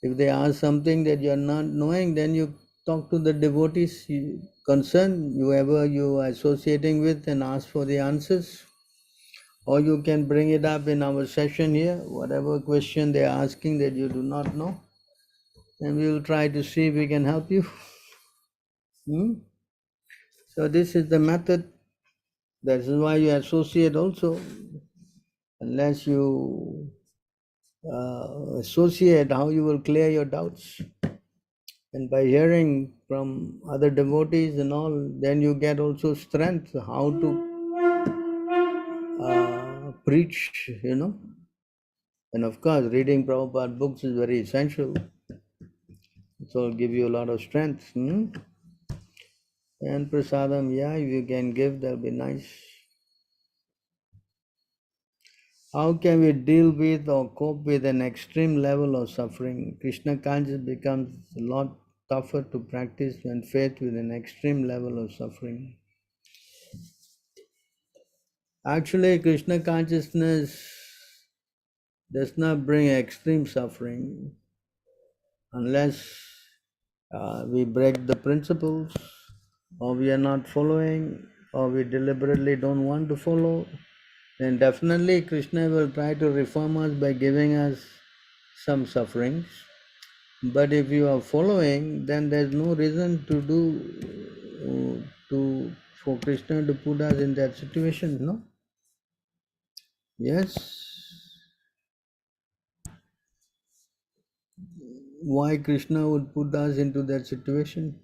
if they ask something that you are not knowing, then you talk to the devotees concerned, whoever you are associating with, and ask for the answers. Or you can bring it up in our session here, whatever question they are asking that you do not know, and we will try to see if we can help you. So this is the method. That is why you associate also. Unless you associate, how you will clear your doubts. And by hearing from other devotees and all, then you get also strength how to preach, And of course, reading Prabhupada books is very essential. It will give you a lot of strength. And prasadam, yeah, if you can give, that'll be nice. How can we deal with or cope with an extreme level of suffering? Krishna consciousness becomes a lot tougher to practice when faced with an extreme level of suffering. Actually, Krishna consciousness does not bring extreme suffering unless we break the principles, or we are not following, or we deliberately don't want to follow. Then definitely Krishna will try to reform us by giving us some sufferings. But if you are following, then there's no reason for Krishna to put us in that situation, no? Yes. Why Krishna would put us into that situation?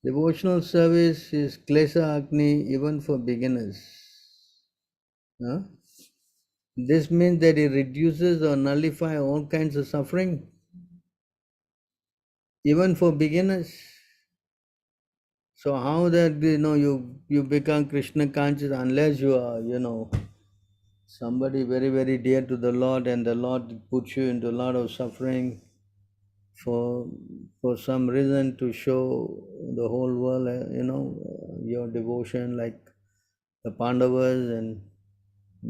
Devotional service is klesa agni even for beginners. This means that it reduces or nullifies all kinds of suffering, even for beginners. So how that you become Krishna conscious unless you are somebody very very dear to the Lord, and the Lord puts you into a lot of suffering for some reason to show the whole world your devotion, like the Pandavas and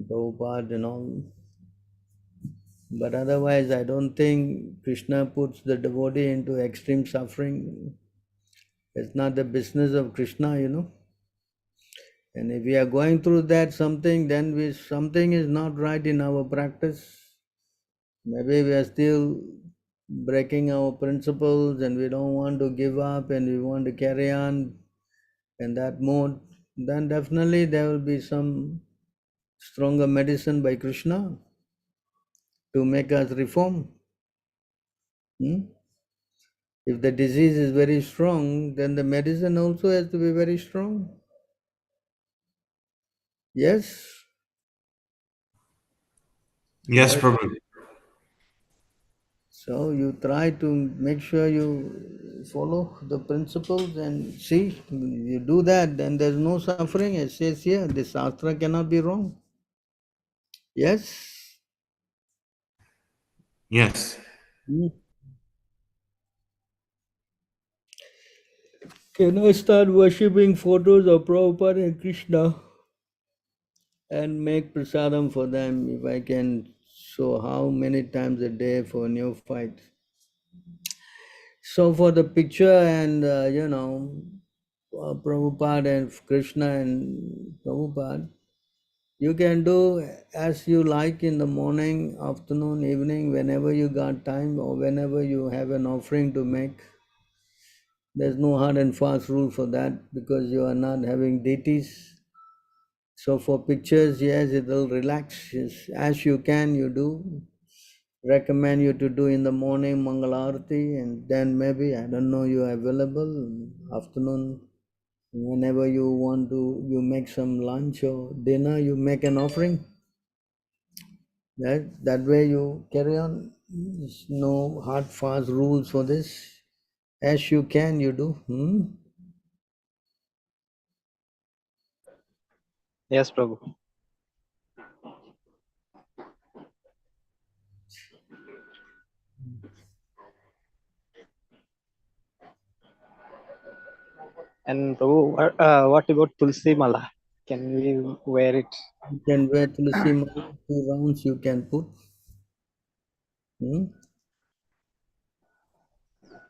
Prabhupada and all. But otherwise, I don't think Krishna puts the devotee into extreme suffering. It's not the business of Krishna, And if we are going through that something, then something is not right in our practice. Maybe we are still breaking our principles and we don't want to give up and we want to carry on in that mode. Then definitely there will be some stronger medicine by Krishna to make us reform. If the disease is very strong, then the medicine also has to be very strong. Yes? Yes, Prabhu. So you try to make sure you follow the principles and see, you do that, then there's no suffering. It says here, the Shastra cannot be wrong. Yes? Yes. Hmm. Can I start worshipping photos of Prabhupada and Krishna and make prasadam for them if I can? So how many times a day for neophyte? So for the picture and Prabhupada and Krishna and Prabhupada, you can do as you like in the morning, afternoon, evening, whenever you got time or whenever you have an offering to make. There's no hard and fast rule for that because you are not having deities. So for pictures, yes, it will relax. Yes, as you can, you do. Recommend you to do in the morning Mangalarti and then maybe, I don't know, you are available, afternoon, whenever you want to, you make some lunch or dinner, you make an offering. That way you carry on. There's no hard fast rules for this. As you can, you do. Yes, Prabhu. And Prabhu, what about Tulsi Mala? Can we wear it? You can wear tulsi mala, 2 rounds you can put.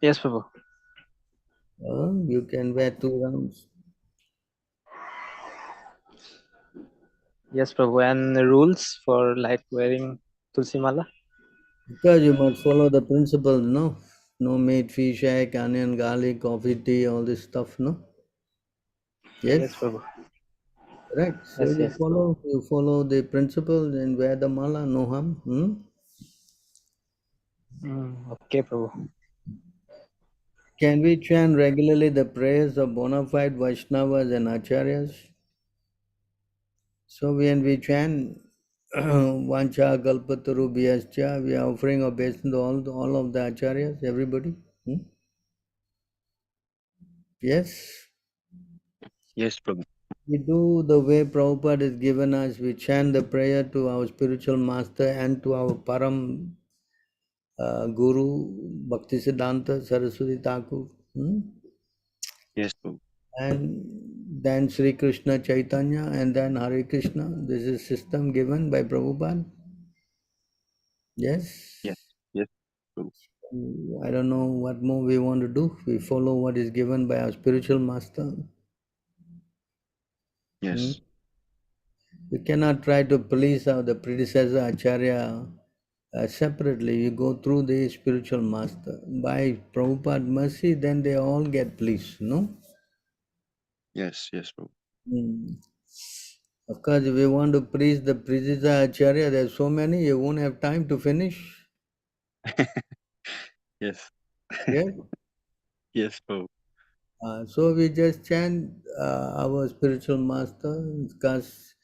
Yes, Prabhu. You can wear 2 rounds. Yes, Prabhu. And the rules for like wearing Tulsi Mala? Because you must follow the principles, no? No meat, fish, egg, onion, garlic, coffee, tea, all this stuff, no? Yes? Yes, Prabhu. Right. So Yes, yes. you follow the principles and wear the mala, no harm. Okay, Prabhu. Can we chant regularly the prayers of bona fide Vaishnavas and Acharyas? So when we chant Vancha Kalpataru Bhyascha, we are offering obeisance to all of the Acharyas, everybody. Yes? Yes, Prabhu. We do the way Prabhupada has given us. We chant the prayer to our spiritual master and to our Param Guru, Bhaktisiddhanta Saraswati Thakur. Yes, Prabhu. And then Sri Krishna Chaitanya and then Hare Krishna. This is system given by Prabhupada. Yes? Yes. Yes, Prabhu. I don't know what more we want to do. We follow what is given by our spiritual master. Yes. We cannot try to please the predecessor Acharya separately. You go through the spiritual master. By Prabhupada mercy, then they all get pleased, no? Yes, yes, Prabhu. Of course, if we want to please the predecessor Acharya, there's so many, you won't have time to finish. Yes. Yes? Yes, Prabhu. So we just chant our spiritual master because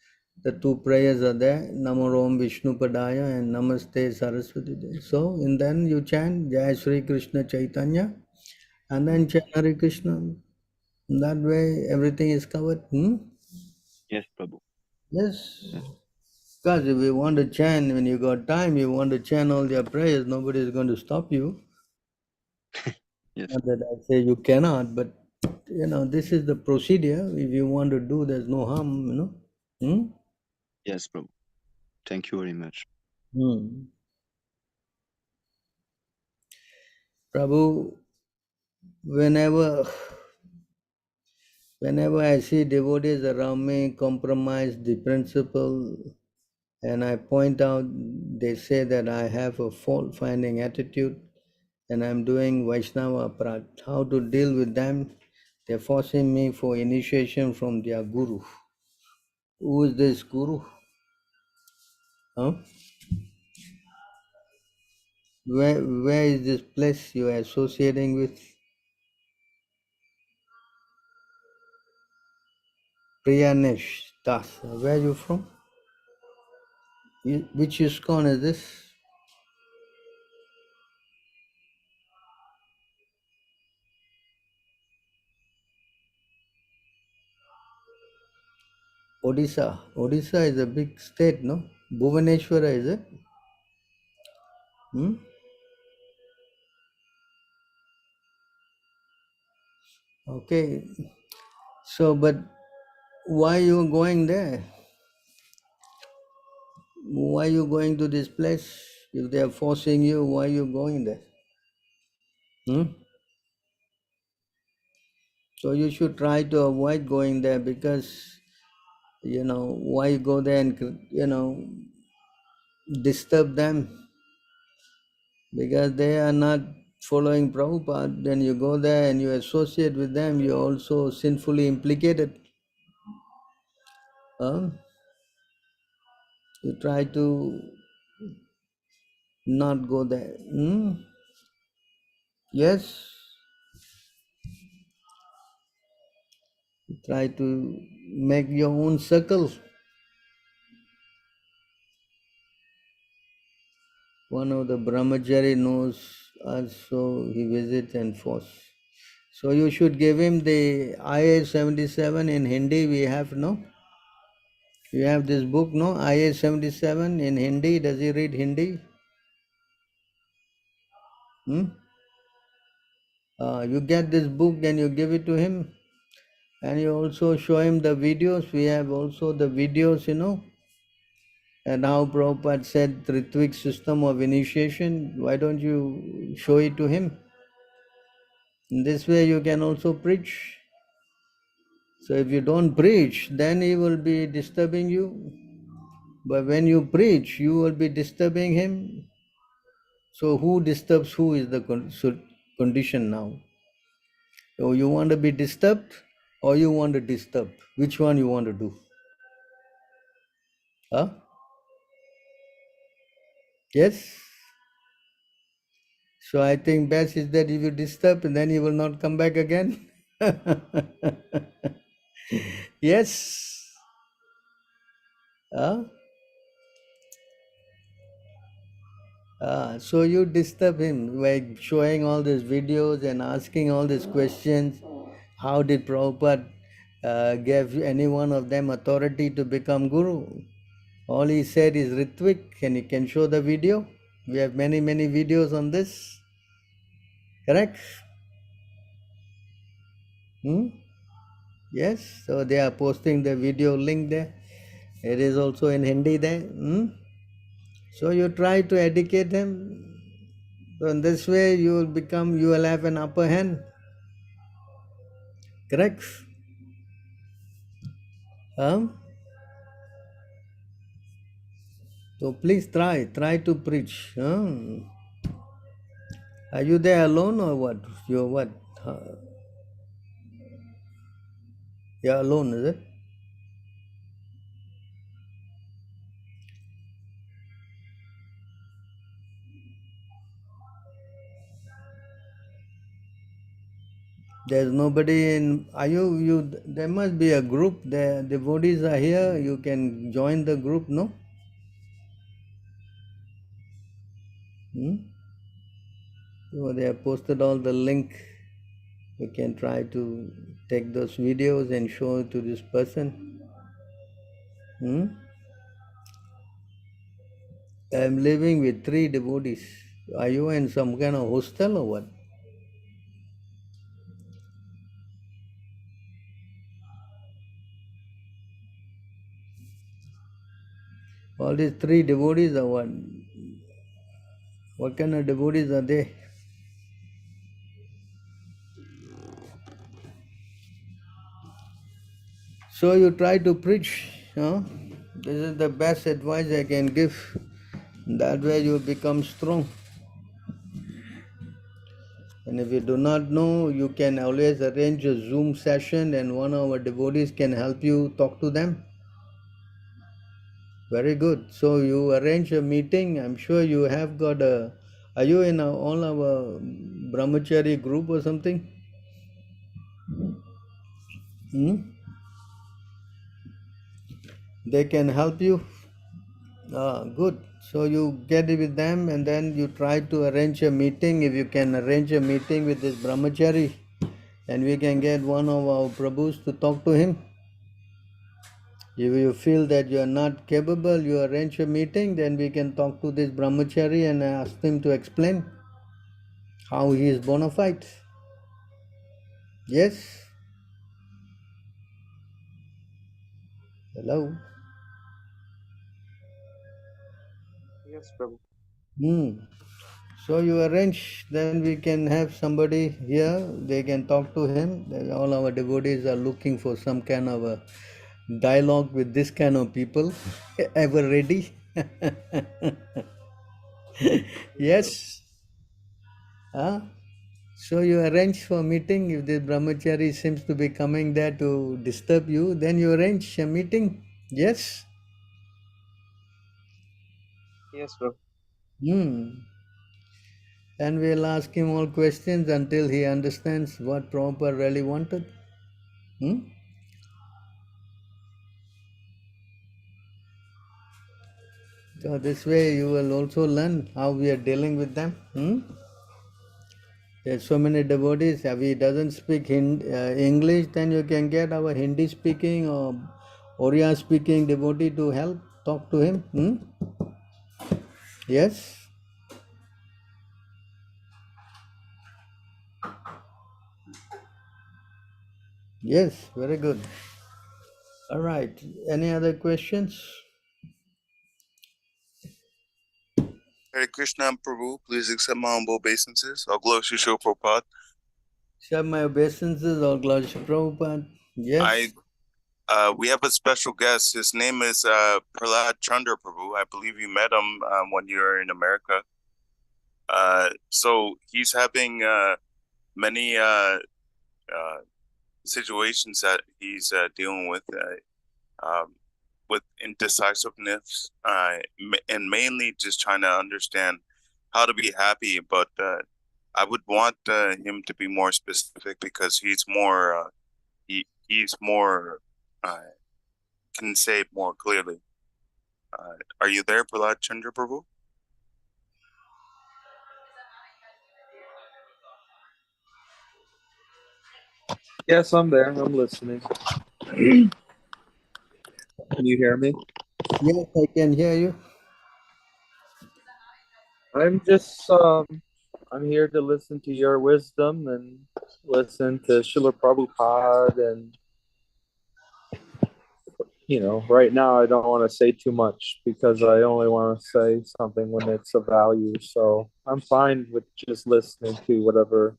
the 2 prayers are there, Namo Ram Vishnu Padaya and Namaste Saraswati Devi. So in then you chant Jai Sri Krishna Chaitanya and then chant Hare Krishna. That way everything is covered. Yes, Prabhu. Yes. Yes. Because if you want to chant, when you got time, you want to chant all your prayers, nobody is going to stop you. Yes. Not that I say you cannot, but this is the procedure. If you want to do, there's no harm, Yes, Prabhu. Thank you very much. Prabhu, whenever I see devotees around me compromise the principle and I point out, they say that I have a fault-finding attitude and I'm doing Vaishnava aparat. How to deal with them? They're forcing me for initiation from their guru. Who is this guru? Huh? Where is this place you are associating with? Priyanesh dāsa. Where are you from? Which ISKCON is this? Odisha. Odisha is a big state, no? Bhubaneswara, is it? Okay. So, but why you going there? Why you going to this place? If they are forcing you, why you going there? So you should try to avoid going there, because, why go there and, disturb them? Because they are not following Prabhupada. Then you go there and you associate with them, you're also sinfully implicated. You try to not go there. Yes. You try to make your own circle. One of the brahmachari knows us, so he visits and force. So you should give him the IA 77 in Hindi. We have, no? You have this book, no? IA 77 in Hindi. Does he read Hindi? You get this book and you give it to him, and you also show him the videos. We have also the videos, and how Prabhupada said Ritvik system of initiation. Why don't you show it to him? In this way you can also preach. So if you don't preach, then he will be disturbing you. But when you preach, you will be disturbing him. So who disturbs who is the condition now? So you want to be disturbed or you want to disturb? Which one you want to do? Huh? Yes? So I think best is that if you disturb, and then he will not come back again. Yes? Huh? So you disturb him by showing all these videos and asking all these questions. How did Prabhupada give any one of them authority to become guru? All he said is Ritvik, and you can show the video. We have many videos on this. Correct? Yes, so they are posting the video link there. It is also in Hindi there. So you try to educate them. So in this way you will have an upper hand. Correct? So please try to preach. Are you there alone or what? You're what? You're alone, is it? There's nobody in. Are you? There must be a group. The devotees are here. You can join the group, no? So they have posted all the link. You can try to take those videos and show it to this person. I'm living with 3 devotees. Are you in some kind of hostel or what? All these 3 devotees are what? What kind of devotees are they? So you try to preach. This is the best advice I can give. That way you become strong. And if you do not know, you can always arrange a Zoom session and one of our devotees can help you talk to them. Very good. So you arrange a meeting. I'm sure you have got Are you in all our brahmachari group or something? They can help you. Good. So you get it with them, and then you try to arrange a meeting. If you can arrange a meeting with this brahmachari, and we can get one of our prabhus to talk to him. If you feel that you are not capable, you arrange a meeting, then we can talk to this brahmachari and ask him to explain how he is bona fide. Yes? Hello? Yes, Prabhu. So you arrange, then we can have somebody here, they can talk to him. All our devotees are looking for some kind of a dialogue with this kind of people. Ever ready? Yes? Huh? So you arrange for a meeting. If the brahmachari seems to be coming there to disturb you, then you arrange a meeting. Yes? Yes, Prabhu. And we'll ask him all questions until he understands what Prabhupada really wanted. So this way you will also learn how we are dealing with them. There's so many devotees. If he doesn't speak English, then you can get our Hindi speaking or Oriya speaking devotee to help talk to him. Yes? Yes, very good. All right. Any other questions? Hare Krishna, Prabhu. Please accept my humble obeisances. All glory to Srila Prabhupada. Accept my obeisances, all glory to Prabhupada. Yes. We have a special guest. His name is Prahlad Chandra, Prabhu. I believe you met him when you were in America. So he's having many situations that he's dealing with indecisiveness, and mainly just trying to understand how to be happy. But I would want him to be more specific because he's more can say it more clearly. Are you there, Prahlad Chandra Prabhu? Yes, I'm there. I'm listening. Can you hear me? Yes, I can hear you. I'm just I'm here to listen to your wisdom and listen to Srila Prabhupada, and right now I don't want to say too much because I only want to say something when it's of value. So I'm fine with just listening to whatever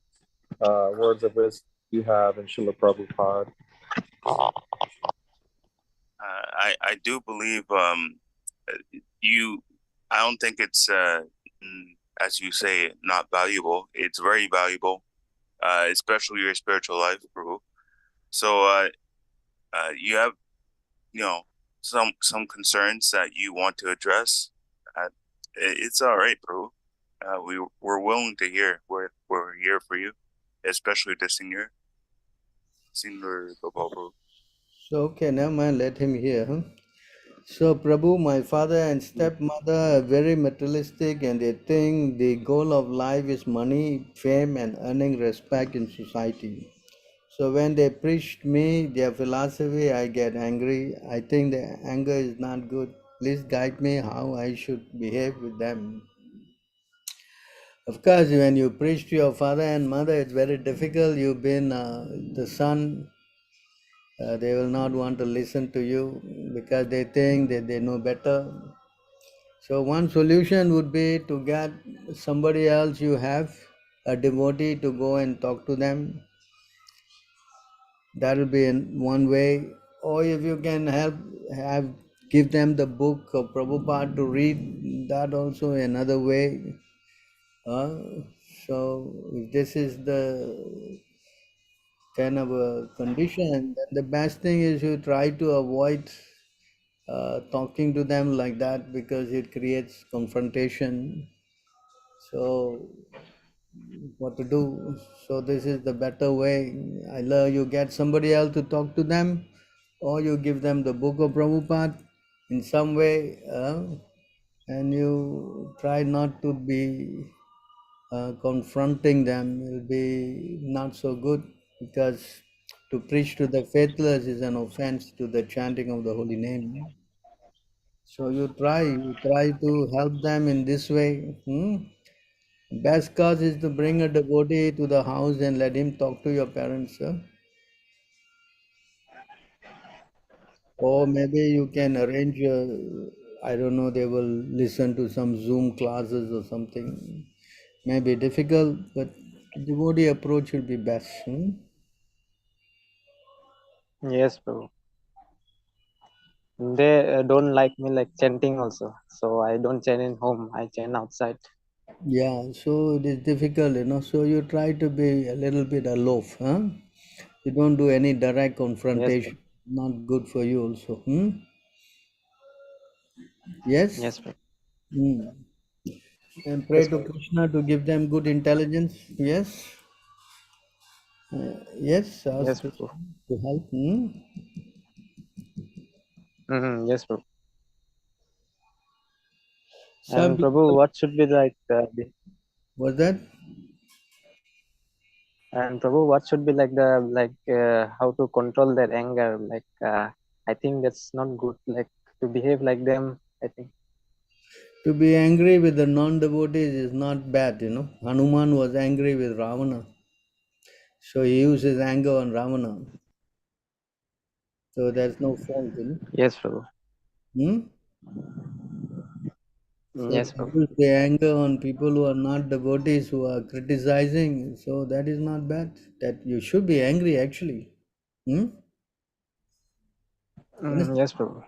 words of wisdom you have in Srila Prabhupada. I do believe you. I don't think it's as you say not valuable. It's very valuable, especially your spiritual life, Prabhu. So you have some concerns that you want to address. It's all right, Prabhu. We're willing to hear. We're here for you, especially the Sundar Gopāl, Prabhu. So, okay, never mind, let him hear. So, Prabhu, my father and stepmother are very materialistic, and they think the goal of life is money, fame, and earning respect in society. So, when they preached me their philosophy, I get angry. I think the anger is not good. Please guide me how I should behave with them. Of course, when you preach to your father and mother, it's very difficult. You've been the son. They will not want to listen to you because they think that they know better. So one solution would be to get somebody else you have, a devotee, to go and talk to them. That will be one way. Or if you can give them the book of Prabhupada to read, that also another way. So if this is the kind of a condition, then the best thing is you try to avoid talking to them like that because it creates confrontation. So what to do? So this is the better way. Either you get somebody else to talk to them, or you give them the book of Prabhupada in some way, and you try not to be confronting them. Will be not so good, because to preach to the faithless is an offense to the chanting of the holy name. So you try to help them in this way. Best cause is to bring a devotee to the house and let him talk to your parents. Or maybe you can arrange, I don't know, they will listen to some Zoom classes or something. Maybe difficult, but devotee approach will be best. Yes, Prabhu. They don't like me like chanting also, so I don't chant in home. I chant outside. Yeah, so it is difficult, So you try to be a little bit aloof, You don't do any direct confrontation. Not good for you also. Yes? Yes, Prabhu. And pray to Krishna to give them good intelligence. Yes? Yes, ask Yes, Krishna Prabhu. to help. Yes, Prabhu. Some And Prabhu, people, what should be like was that? and Prabhu, what should be like how to control their anger? I think that's not good. Like to behave like them. I think. To be angry with the non-devotees is not bad. Hanuman was angry with Ravana. So he used his anger on Ravana. So there's no fault. Yes, Prabhu. So Yes, to Prabhu. use the anger on people who are not devotees, who are criticizing, so that is not bad. That you should be angry actually. Yes, Prabhu.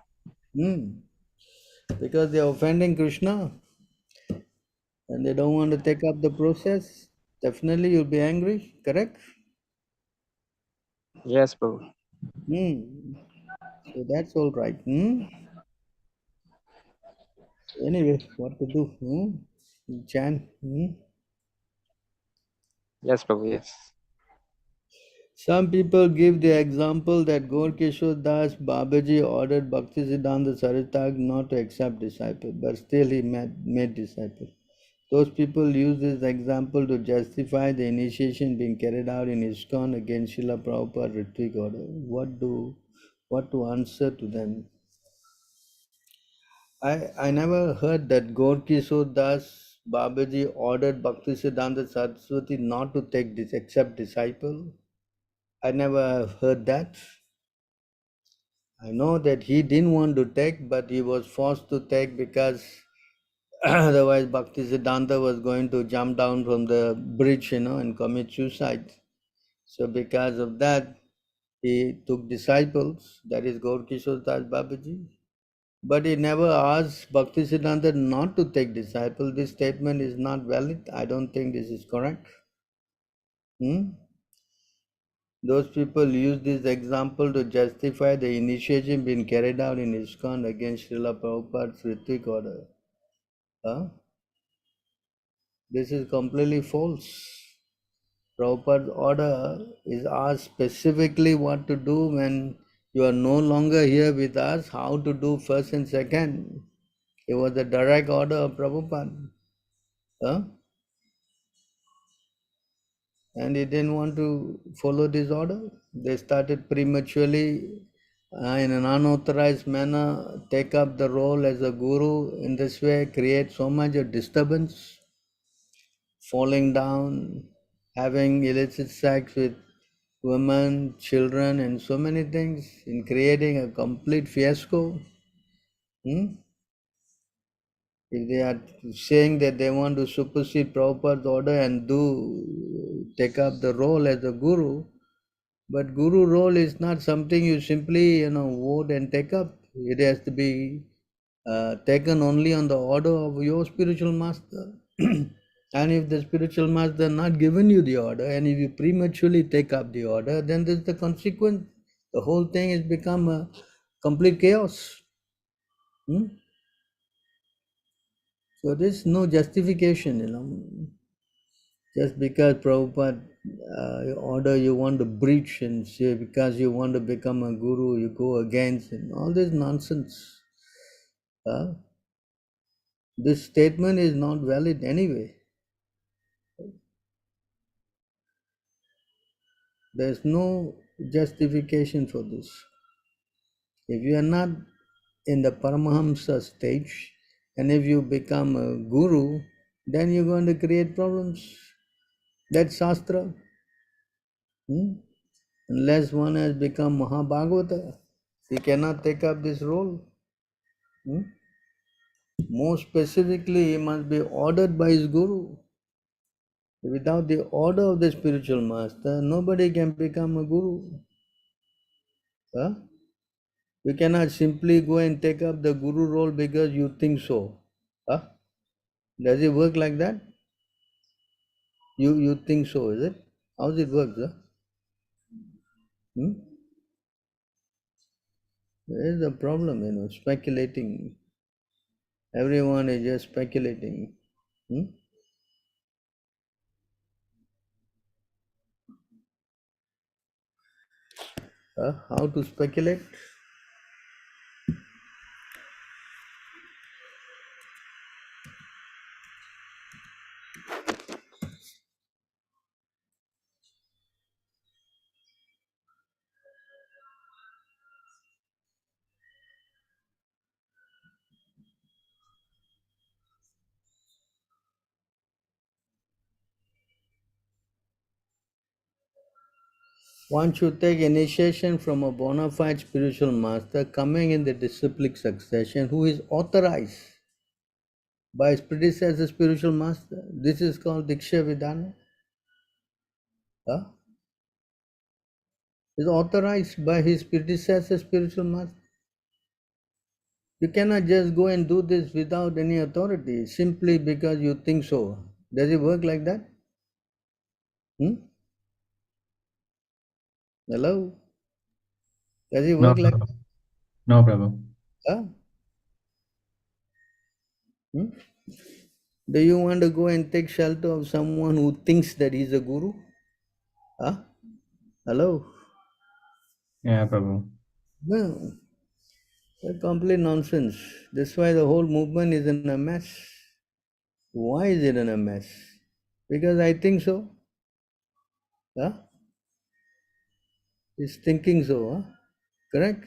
Because they are offending Krishna and they don't want to take up the process. Definitely you'll be angry, correct? Yes, Prabhu. So that's all right. Anyway, what to do? Chan. Yes, Prabhu. Yes. Some people give the example that Gaur Kishore Das Babaji ordered Bhaktisiddhanta Saraswati not to accept disciple, but still he made disciple. Those people use this example to justify the initiation being carried out in ISKCON against Srila Prabhupada Ritvik order. What to answer to them? I never heard that Gaur Kishore Das Babaji ordered Bhaktisiddhanta Saraswati not to accept disciple. I never heard that. I know that he didn't want to take, but he was forced to take because otherwise Bhaktisiddhanta was going to jump down from the bridge, and commit suicide. So because of that, he took disciples, that is Gaur Kishore Das Babaji. But he never asked Bhaktisiddhanta not to take disciple. This statement is not valid. I don't think this is correct. Those people use this example to justify the initiation being carried out in ISKCON against Srila Prabhupada's Ritvik order. This is completely false. Prabhupada's order is asked specifically what to do when you are no longer here with us, how to do first and second. It was the direct order of Prabhupada. And he didn't want to follow this order. They started prematurely, in an unauthorized manner, take up the role as a guru. In this way, create so much of disturbance, falling down, having illicit sex with women, children, and so many things, in creating a complete fiasco. If they are saying that they want to supersede Prabhupada's order and take up the role as a guru, but guru role is not something you simply vote and take up. It has to be taken only on the order of your spiritual master. And if the spiritual master not given you the order, and if you prematurely take up the order, then there's the consequence. The whole thing has become a complete chaos. So there's no justification, just because Prabhupada order you want to breach and say because you want to become a guru, you go against, and all this nonsense. This statement is not valid anyway. There's no justification for this. If you are not in the Paramahamsa stage, and if you become a guru, then you're going to create problems. That's Shastra. Unless one has become Mahabhagavata, he cannot take up this role. More specifically, he must be ordered by his guru. Without the order of the spiritual master, nobody can become a guru. You cannot simply go and take up the guru role because you think so. Does it work like that? You think so, is it? How does it work, sir? There is a problem, speculating. Everyone is just speculating. How to speculate? One should take initiation from a bona fide spiritual master coming in the disciplic succession who is authorized by his predecessor spiritual master. This is called Diksha Vidana. Is authorized by his predecessor spiritual master. You cannot just go and do this without any authority, simply because you think so. Does it work like that? Hello? Does it work like that? No, Prabhu. Do you want to go and take shelter of someone who thinks that he's a guru? Hello? Yeah, Prabhu. No. It's complete nonsense. That's why the whole movement is in a mess. Why is it in a mess? Because I think so. It's thinking so, correct?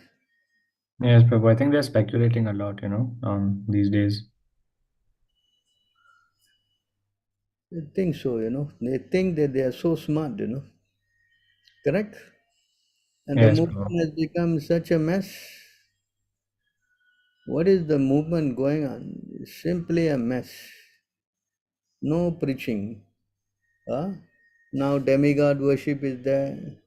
Yes, Prabhu. I think they're speculating a lot, these days. They think so, They think that they are so smart, Correct? And Yes, the movement Prabhu. has become such a mess. What is the movement going on? It's simply a mess. No preaching. Now demigod worship is there.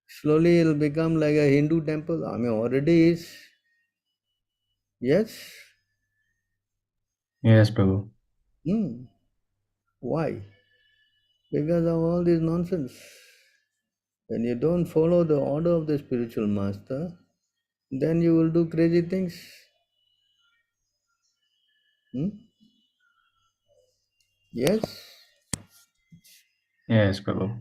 Slowly it'll become like a Hindu temple. I mean, already is. Yes? Yes, Prabhu. Why? Because of all this nonsense. When you don't follow the order of the spiritual master, then you will do crazy things. Yes? Yes, Prabhu.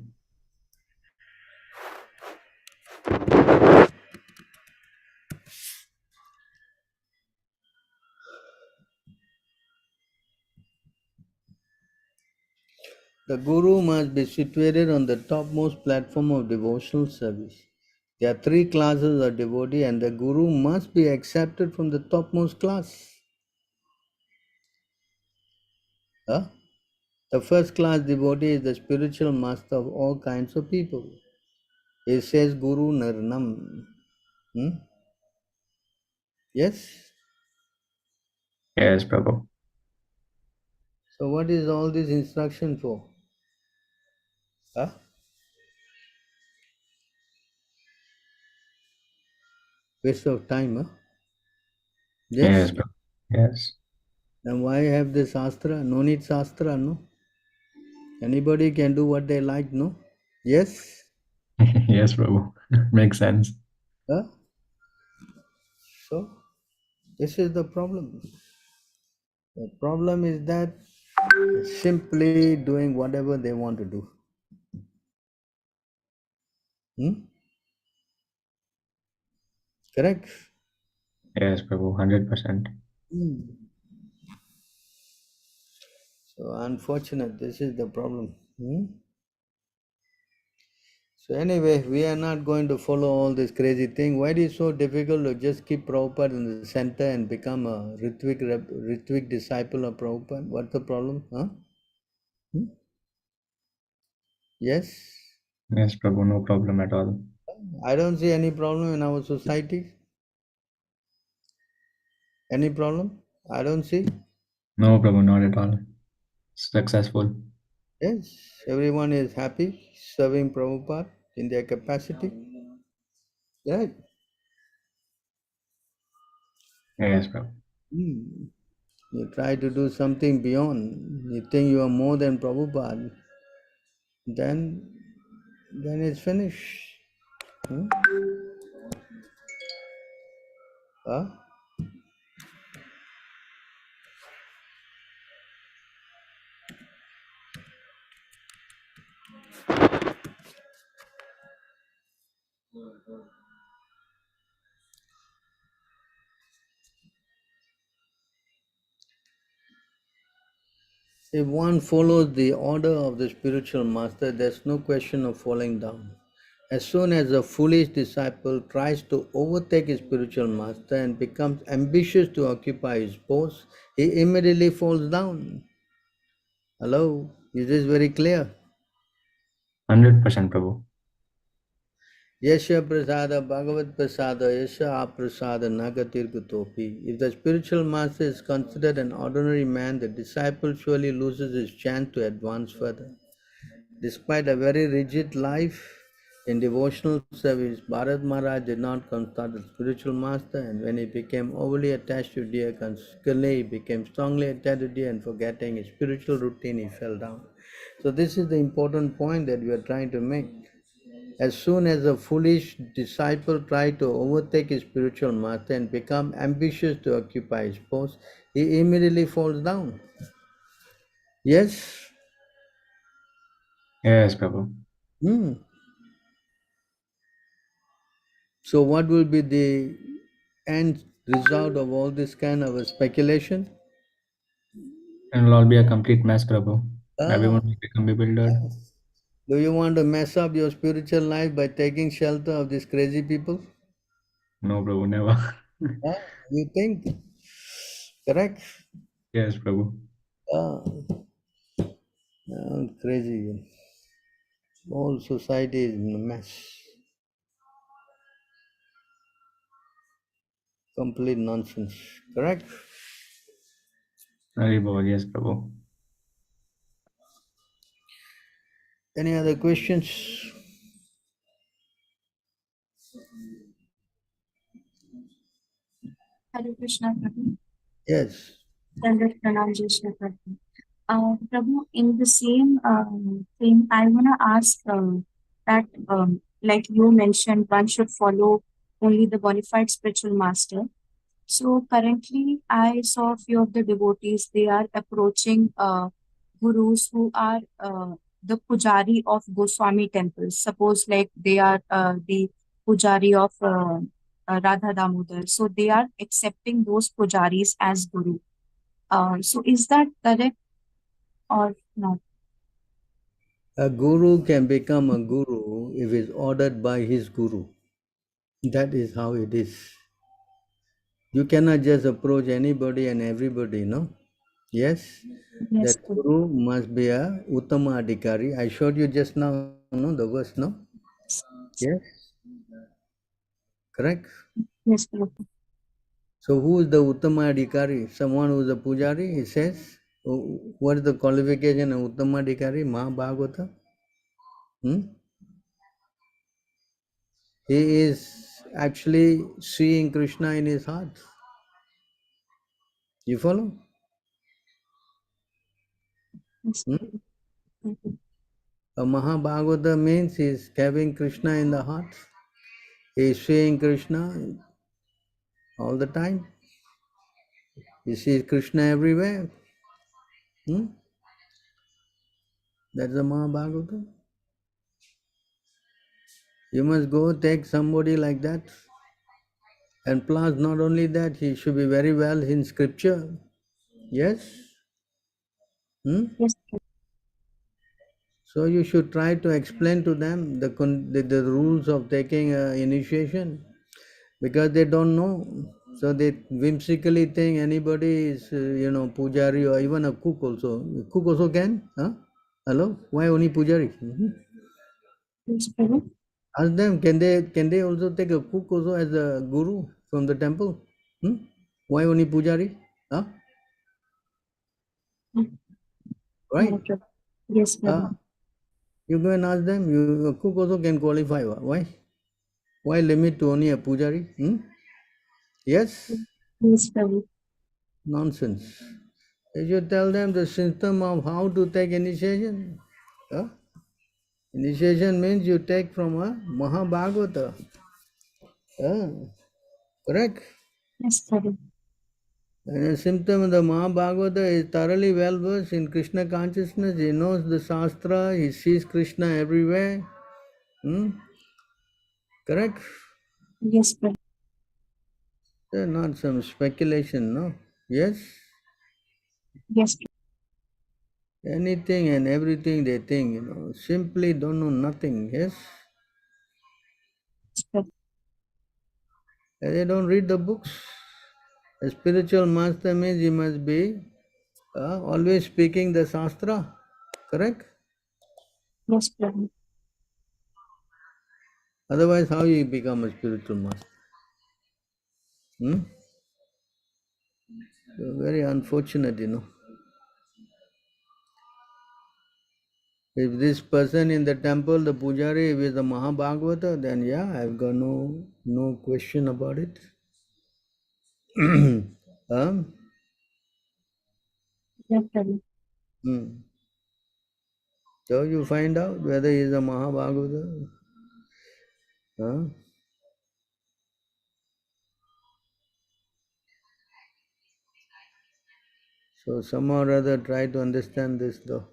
The guru must be situated on the topmost platform of devotional service. There are three classes of devotee, and the guru must be accepted from the topmost class. The first class devotee is the spiritual master of all kinds of people. It says Guru Nirnam. Yes? Yes, Prabhu. So what is all this instruction for? Waste of time, Yes, Yes? Prabhu. Yes. Then why have the Shastra? No need Shastra, no? Anybody can do what they like, no? Yes? Yes, Prabhu. Makes sense. So, This is the problem. The problem is that simply doing whatever they want to do. Correct? Yes, Prabhu, 100%. So unfortunate, this is the problem. So anyway, we are not going to follow all this crazy thing. Why it is so difficult to just keep Prabhupada in the center and become a Ritvik disciple of Prabhupada? What's the problem? Yes? Yes, Prabhu, no problem at all. I don't see any problem in our society. Any problem? I don't see. No, Prabhu, not at all. Successful. Yes, everyone is happy serving Prabhupada in their capacity. Right? Yes, Prabhu. You try to do something beyond. You think you are more than Prabhupada. Then it's finished. Huh? If one follows the order of the spiritual master, there's no question of falling down. As soon as a foolish disciple tries to overtake his spiritual master and becomes ambitious to occupy his post, he immediately falls down. Hello? Is this very clear? 100%, Prabhu. Yasha prasada bhagavat prasada yasha aprasada nagatir kutopi. If the spiritual master is considered an ordinary man, the disciple surely loses his chance to advance further. Despite a very rigid life in devotional service, Bharat Maharaj did not consult the spiritual master, and when he became overly attached to deer, consequently he became strongly attached to deer, and forgetting his spiritual routine, he fell down. So this is the important point that we are trying to make. As soon as a foolish disciple tries to overtake his spiritual master and become ambitious to occupy his post, he immediately falls down. Yes? Yes, Prabhu. So what will be the end result of all this kind of speculation? It will all be a complete mess, Prabhu. Everyone will become bewildered. Do you want to mess up your spiritual life by taking shelter of these crazy people? No, Prabhu, never. You think? Correct? Yes, Prabhu. Crazy. Whole society is in a mess. Complete nonsense. Correct? Haribol, yes, Prabhu. Any other questions? Hare Krishna, Prabhu. Yes. Dandavat Pranam, Jai Shri Prabhu. Prabhu, in the same thing, I want to ask that, like you mentioned, one should follow only the bona fide spiritual master. So currently, I saw a few of the devotees, they are approaching gurus who are the pujari of Goswami temples. Suppose like they are the pujari of Radha Damodar. So they are accepting those pujaris as guru. So is that correct or not? A guru can become a guru if it's ordered by his guru. That is how it is. You cannot just approach anybody and everybody, no? Yes? Yes, That guru must be a Uttama Adhikari. I showed you just now, no? The verse, no? Yes? Correct? Yes, Prabhu. So who is the Uttama Adhikari? Someone who is a pujari, he says. What is the qualification of Uttama Adhikari? Mahabhagavata? He is actually seeing Krishna in his heart. You follow? Yes, Prabhu. A Mahabhagavata means he is having Krishna in the heart. He is seeing Krishna all the time. He sees Krishna everywhere. That's the Mahabharata. You must go take somebody like that. And plus, not only that, he should be very well in scripture. Yes? Yes, Prabhu. So you should try to explain to them the rules of taking initiation, because they don't know. So they whimsically think anybody is, pujari, or even a cook also. Cook also can? Huh? Hello? Why only pujari? Yes, Prabhu. Ask them, can they also take a cook also as a guru from the temple? Why only pujari? Huh? Right? Yeah, Prabhu. Yes, Prabhu. You go and ask them, a cook also can qualify. Why? Why limit to only a pujari? Yes? Yes, Prabhu. Nonsense. You should tell them the system of how to take initiation. Huh? Initiation means you take from a Mahabhagavata. Correct? Yes, Prabhu. And a symptom of the Mahabhagavata is thoroughly well versed in Krishna consciousness. He knows the Shastra, he sees Krishna everywhere. Correct? Yes, Prabhu. Not some speculation, no? Yes? Yes, Anything and everything they think, simply don't know nothing, yes? Prabhu. And they don't read the books. A spiritual master means he must be always speaking the Shastra, correct? Yes, Prabhu. Otherwise, how you become a spiritual master? So very unfortunate, If this person in the temple, the pujari, is the Mahabhagavata, then yeah, I've got no question about it. Yes, Prabhu. So you find out whether he is a Mahabhagavata. So somehow or other try to understand this though.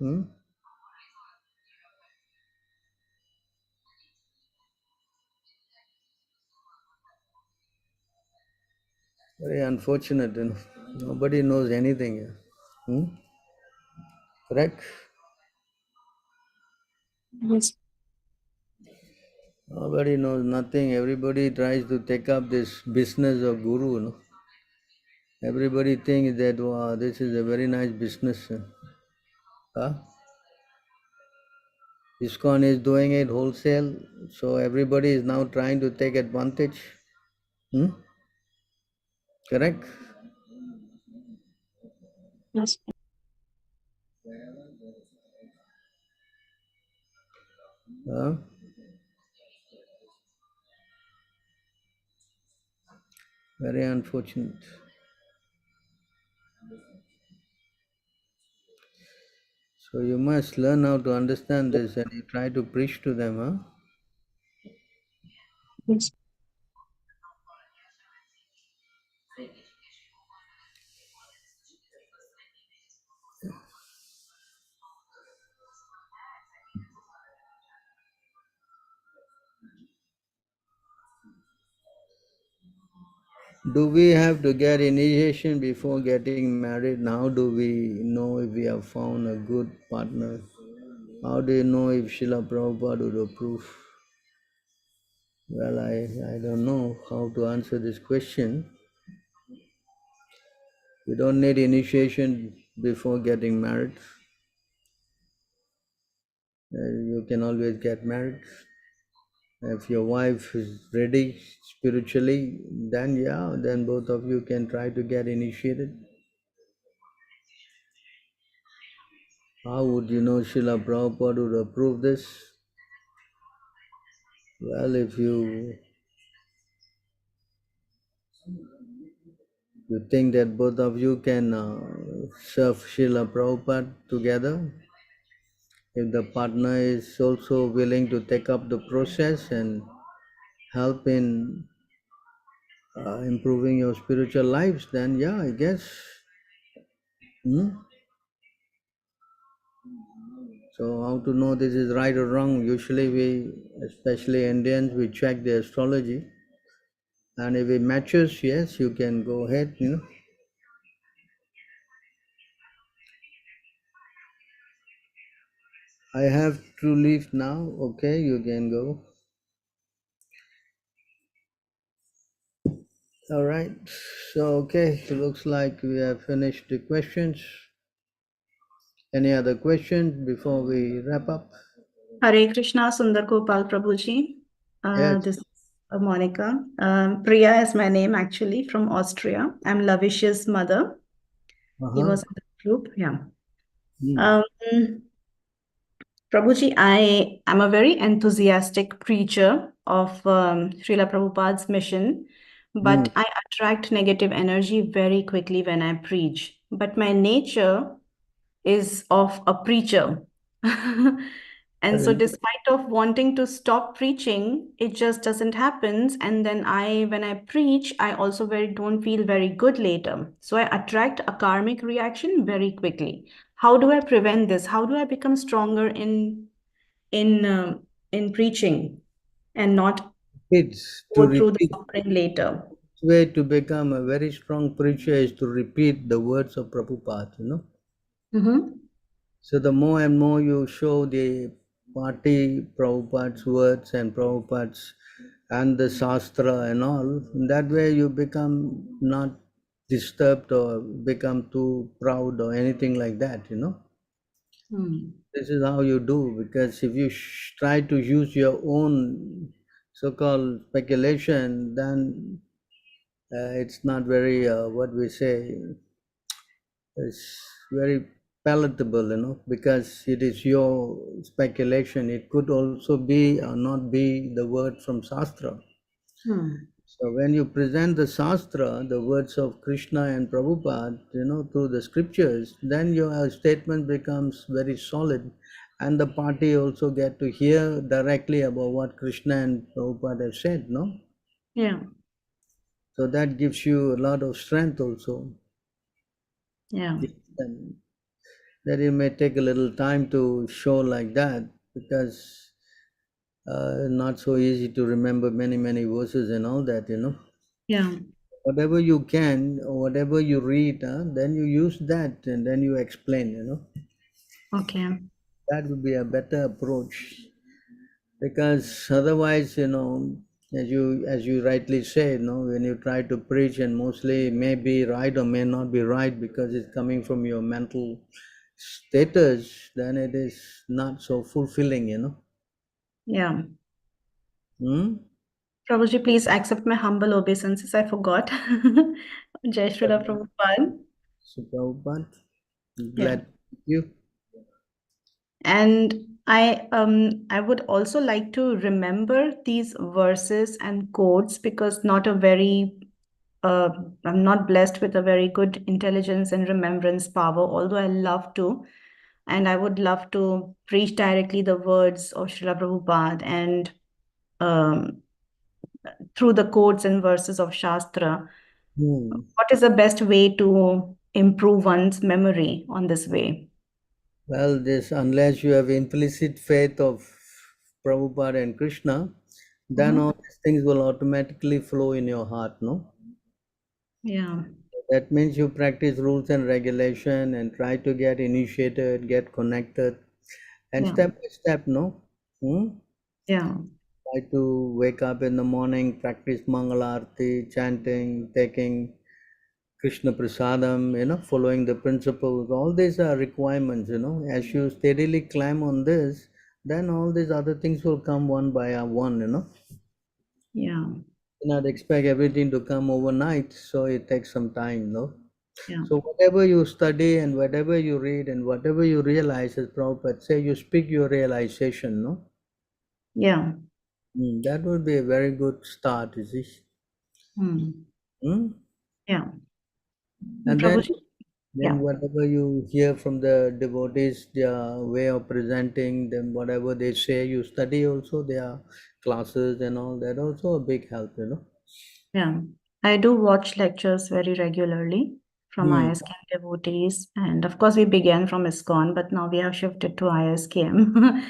Very unfortunate, Nobody knows anything here. Correct? Yes, Nobody knows nothing. Everybody tries to take up this business of guru. Everybody thinks that, wow, this is a very nice business. ISKCON is doing it wholesale, so everybody is now trying to take advantage. Correct? yes, Very unfortunate. So you must learn how to understand this and you try to preach to them, yes, Do we have to get initiation before getting married? How do we know if we have found a good partner? How do you know if Srila Prabhupada would approve? Well, I don't know how to answer this question. You don't need initiation before getting married. You can always get married. If your wife is ready spiritually, then both of you can try to get initiated. How would you know Srila Prabhupada would approve this? Well, if you think that both of you can serve Srila Prabhupada together, if the partner is also willing to take up the process and help in improving your spiritual lives, then I guess So how to know this is right or wrong? Usually we, especially Indians, we check the astrology. And if it matches, yes, you can go ahead, I have to leave now. Okay, you can go. All right. So, okay, it looks like we have finished the questions. Any other questions before we wrap up? Hare Krishna, Sundar Gopāl Prabhuji. Yes. This is Monica. Priya is my name actually, from Austria. I'm Lavish's mother. He was in the group, yeah. Prabhuji, I am a very enthusiastic preacher of Srila Prabhupada's mission, but I attract negative energy very quickly when I preach. But my nature is of a preacher. And so despite of wanting to stop preaching, it just doesn't happen. And then when I preach, I also don't feel very good later. So I attract a karmic reaction very quickly. How do I prevent this? How do I become stronger in preaching and not go through the suffering later? The way to become a very strong preacher is to repeat the words of Prabhupada, So the more and more you show the party Prabhupada's words and Prabhupada's and the Shastra and all, that way you become not disturbed or become too proud or anything like that, This is how you do, because if you try to use your own so-called speculation, then it's not very, what we say, it's very palatable, because it is your speculation. It could also be or not be the word from Shastra. So when you present the Shastra, the words of Krishna and Prabhupada, through the scriptures, then your statement becomes very solid, and the party also get to hear directly about what Krishna and Prabhupada have said, no? Yeah. So that gives you a lot of strength also. Yeah. That it may take a little time to show like that, because not so easy to remember many verses and all that, Yeah. Whatever you can or whatever you read, then you use that and then you explain, Okay. That would be a better approach, because otherwise, as you rightly say, when you try to preach, and mostly it may be right or may not be right because it's coming from your mental status, then it is not so fulfilling, Yeah. Prabhuji, please accept my humble obeisances. I forgot. Jai Srila Prabhupada. So Prabhupada, glad you. And I would also like to remember these verses and quotes, because I'm not blessed with a very good intelligence and remembrance power, although I love to. And I would love to preach directly the words of Srila Prabhupada and through the quotes and verses of Shastra. What is the best way to improve one's memory on this way? Well, unless you have implicit faith of Prabhupada and Krishna, then all these things will automatically flow in your heart, no? Yeah. That means you practice rules and regulation and try to get initiated, get connected, and step by step, no? Yeah. Try to wake up in the morning, practice Mangalarti, chanting, taking Krishna Prasadam, following the principles. All these are requirements, As you steadily climb on this, then all these other things will come one by one, Yeah. You not expect everything to come overnight, so it takes some time, Yeah. So whatever you study and whatever you read and whatever you realize, as Prabhupada say, you speak your realization, no? Yeah. That would be a very good start, you see. Yeah. And then whatever you hear from the devotees, their way of presenting, then whatever they say, you study also their classes and all that, also a big help, Yeah. I do watch lectures very regularly. from ISKM devotees. And of course, we began from ISKCON, but now we have shifted to ISKM.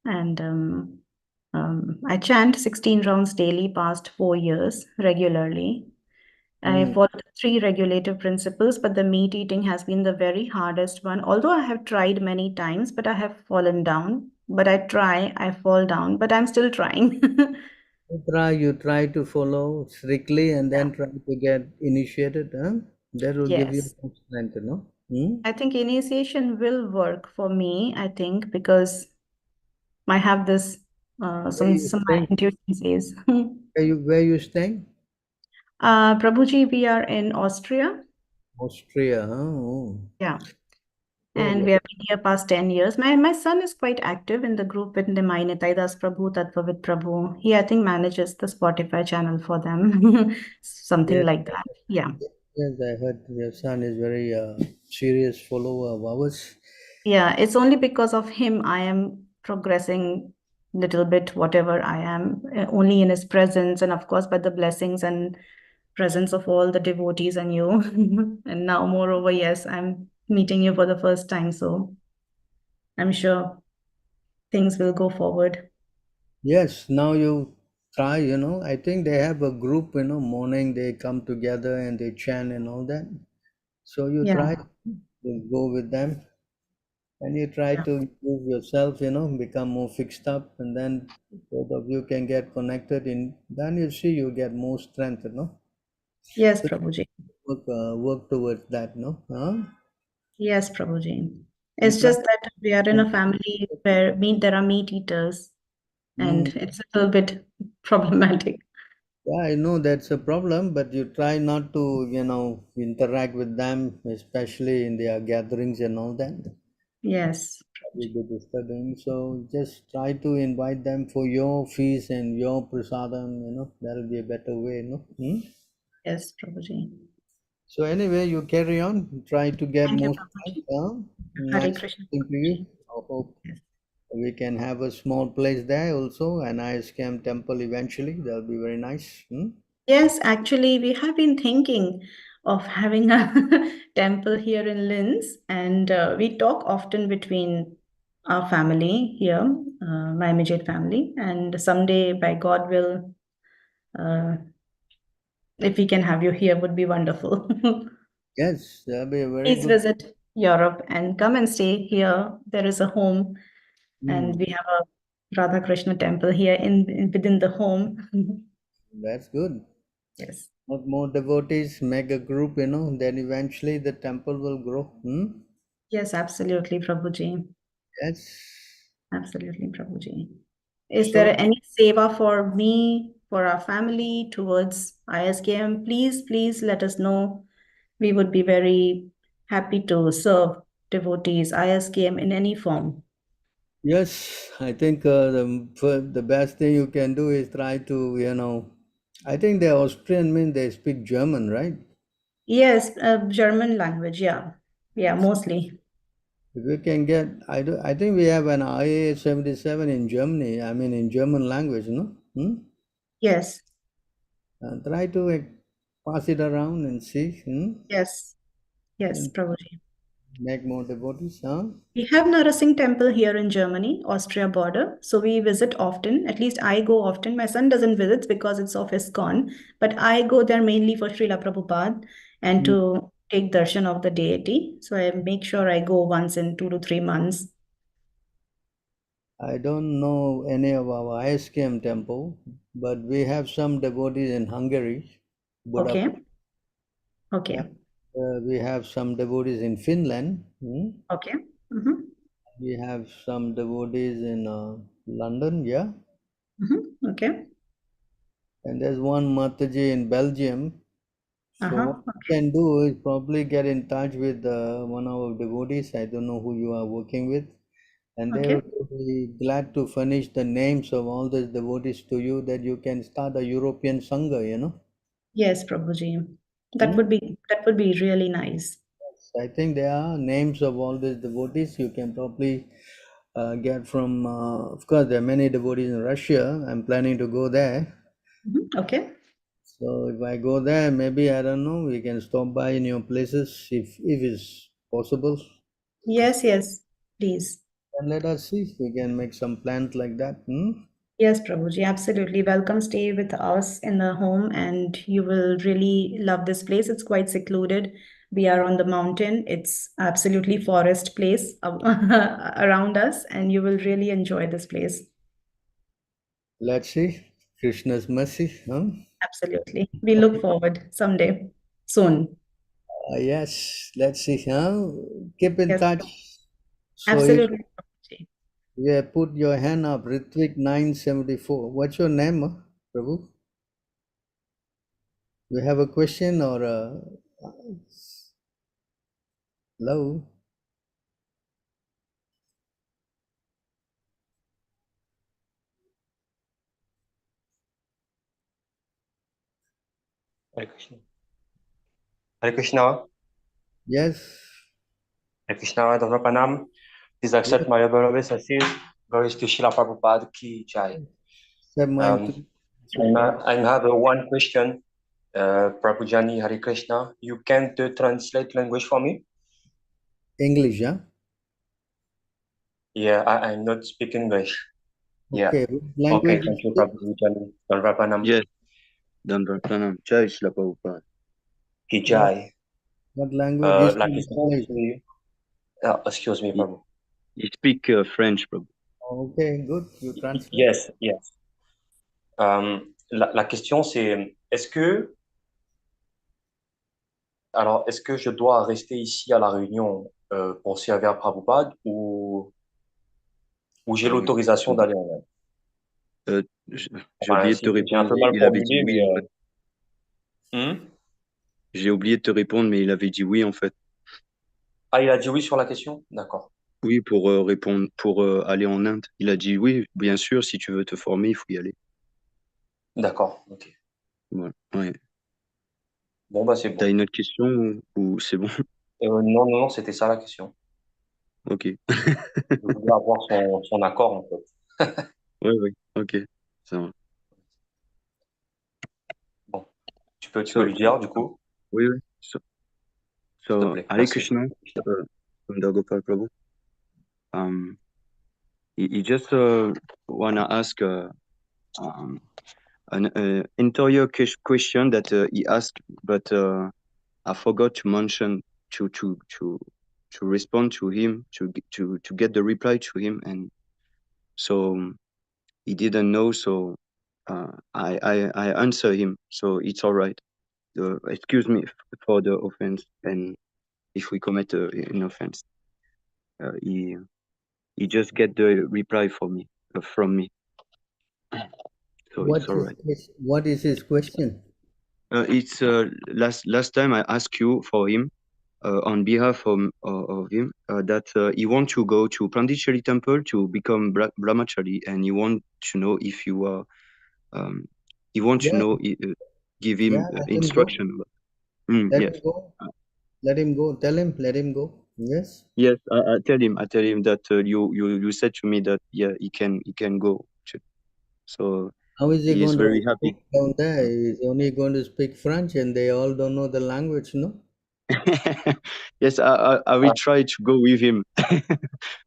And I chant 16 rounds daily past 4 years regularly. I followed 3 regulative principles, but the meat eating has been the very hardest one. Although I have tried many times, but I have fallen down. But I fall down, but I'm still trying. You try to follow strictly and then try to get initiated. That will give you Yes. some strength, I think initiation will work for me, I think, because I have this, some my intuition says. Where you staying? Prabhuji, we are in Austria. Austria, huh? Oh. Yeah. Oh, And we have been here past 10 years. My son is quite active in the group with Nimai Nitai Das Prabhu, Tattva with Prabhu. He, I think, manages the Spotify channel for them. Something Yes. like that. Yeah. Yes, I heard your son is very serious follower of ours. Yeah, it's only because of him I am progressing little bit, whatever I am, only in his presence, and of course by the blessings and presence of all the devotees and you. And now, moreover, yes, I'm meeting you for the first time, so I'm sure things will go forward. Yes, now you try, I think they have a group, morning they come together and they chant and all that. So you try to go with them and you try to improve yourself, become more fixed up, and then both of you can get connected then you see you get more strength, Yes, So Prabhuji. work towards that, no? Yes, Prabhuji. You It's try. just that we are in a family where there are meat eaters, and it's a little bit problematic. Yeah, I know that's a problem, but you try not to, interact with them, especially in their gatherings and all that. Yes. Will be disturbing. So just try to invite them for your feast and your prasadam, that'll be a better way, no? Yes, Prabhuji. So anyway, you carry on, try to get Thank you, more Prabhuji. strength. Hare Nice Krishna, talking to you. I hope we can have a small place there also, an ISKM temple eventually. That'll be very nice. Yes, actually, we have been thinking of having a temple here in Linz, and we talk often between our family here, my immediate family, and someday, by God will, if we can have you here, would be wonderful. Yes, that'll be a very Please good. visit Europe and come and stay here. There is a home, and we have a Radha Krishna temple here within the home. That's good. Yes. Not more devotees, make a group, then eventually the temple will grow. Yes, absolutely, Prabhuji. Yes. Absolutely, Prabhuji. Is So, there any seva for me, for our family, towards ISKM? Please let us know. We would be very happy to serve devotees, ISKM in any form. yes, I think the best thing you can do is try to, I think the Austrian mean they speak German, right? Yes, German language, yeah. Yeah, mostly. If we can get, I think we have an IA 77 in Germany, I mean in German language, no? Yes. Try to pass it around and see. Yes. Yes, And Prabhuji. make more devotees, huh? We have Narasimh Temple here in Germany, Austria border. So we visit often. At least I go often. My son doesn't visit because it's of ISKCON, but I go there mainly for Srila Prabhupada and to take darshan of the deity. So I make sure I go once in 2 to 3 months. I don't know any of our ISKM temple, but we have some devotees in Hungary. Okay. Okay. We have some devotees in Finland. Okay. Mm-hmm. We have some devotees in London, yeah. Mm-hmm. Okay. And there's one Mataji in Belgium. So what you Okay. can do is probably get in touch with one of our devotees. I don't know who you are working with. And they Okay. will be glad to furnish the names of all the devotees to you that you can start a European Sangha, Yes, Prabhuji. That would be really nice. I think there are names of all these devotees you can probably get from, of course, there are many devotees in Russia. I'm planning to go there. Okay. So if I go there, maybe, I don't know, we can stop by in your places if it's possible. Yes, yes, please. And let us see if we can make some plans like that. Yes, Prabhuji, absolutely. Welcome. Stay with us in the home, and you will really love this place. It's quite secluded. We are on the mountain. It's absolutely forest place around us, and you will really enjoy this place. Let's see. Krishna's mercy. Absolutely. We look forward someday, soon. Yes, let's see. Keep in Yes, touch. So absolutely. yeah, put your hand up. Ritvik 974. What's your name, Prabhu? You have a question or hello? Hare Krishna. Hare Krishna. Yes. Hare Krishna, Dhamma Pranam. Please accept my beloved sincere glories to Srila Prabhupada Ki Jai. I have one question, Prabhujani Hare Krishna. You can't translate language for me? English, yeah? Yeah, I'm not speaking English. Okay, Yeah. language Okay, thank you, Prabhujani. Dhamma Pranam. Yes, Dhamma Pranam. Jai Srila Prabhupada. Ki Jai. What language is La question, c'est... excuse me, Prabhu. You speak French, Prabhu. Okay, good. You translate. Yes, yes. La question, c'est est-ce que je dois rester ici à La Réunion pour servir Prabhupada ou j'ai l'autorisation d'aller en Inde? J'ai oublié de te J'ai un répondre, peu mais mal il avait dit formulé, oui, en fait. J'ai oublié de te répondre, mais il avait dit oui, en fait. Ah, il a dit oui sur la question? D'accord. Oui, pour répondre, pour aller en Inde. Il a dit oui, bien sûr, si tu veux te former, il faut y aller. D'accord, ok. Voilà, ouais. Bon, bah c'est bon. T'as une autre question ou c'est bon? Non, c'était ça la question. Ok. Je voulais avoir son accord, en fait. Oui, ok. Ça va. Bon, tu peux lui dire, du coup? Oui. So, S'il te plaît, Hare merci. Krishna, Sundar Gopāl Prabhu. He just wanna ask an interior question that he asked, but I forgot to mention to respond to him, to get the reply to him, and so he didn't know. So I answer him. So it's all right. Excuse me for the offense, and if we commit an offense, he just get the reply for me from me. So it's all right. What is his question? It's last time I asked you for him on behalf of him that he want to go to Panditchari temple to become brahmachari, and he want to know if you are he want to know give him instruction. Let Yes. him go. Let him go. Tell him. Let him go. Yes. Yes, I tell him that you said to me that he can go. So how is he is going very to happy. speak down there? He's only going to speak French, and they all don't know the language, no? Yes, I will try to go with him. I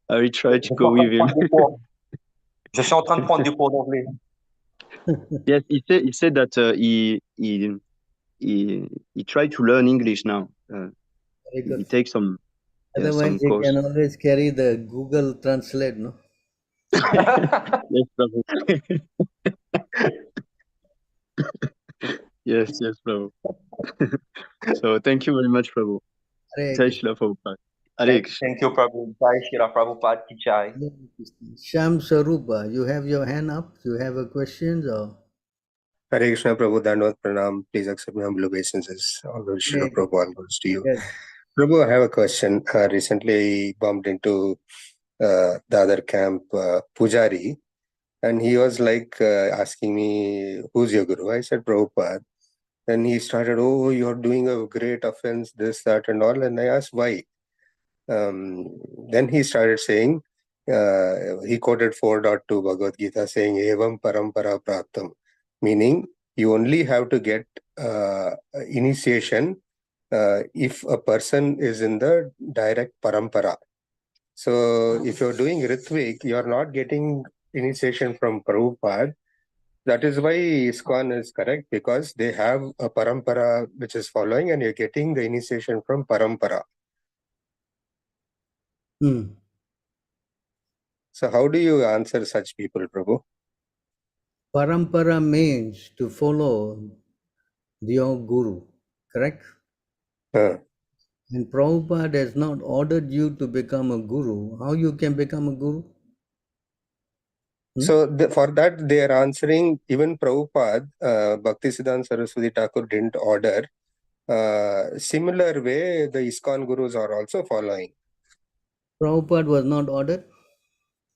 will try to go with him. Je suis en train de prendre des cours d'anglais. Yes, he said that he tried to learn English now. He takes some Otherwise, he course. can always carry the Google Translate, no? Yes, Prabhu. yes, Prabhu. So thank you very much, Prabhu. Jai Shri Prabhupada. Thank you, Prabhu. Jai Shri Prabhupada Ki Jai. Sham Sarupa, you have your hand up. You have a question or? Hare Krishna, Prabhu, Dandavat Pranam. Please accept my humble obeisances. All the Shri Prabhu goes to you. Yes. Prabhu, I have a question. Recently, I bumped into the other camp, Pujari, and he was like asking me, who's your guru? I said, Prabhupada. Then he started, oh, you're doing a great offense, this, that, and all. And I asked, why? Then he started saying, he quoted 4.2 Bhagavad Gita saying, Evam Parampara Praptam, meaning you only have to get initiation if a person is in the direct parampara. So if you're doing Ritvik, you're not getting initiation from Prabhupada. That is why ISKCON is correct, because they have a parampara which is following, and you're getting the initiation from parampara. So how do you answer such people, Prabhu? Parampara means to follow your guru, correct? And Prabhupada has not ordered you to become a guru. How you can become a guru? So for that they are answering, even Prabhupada, Bhaktisiddhanta Saraswati Thakur didn't order. Similar way, the ISKCON gurus are also following. Prabhupada was not ordered.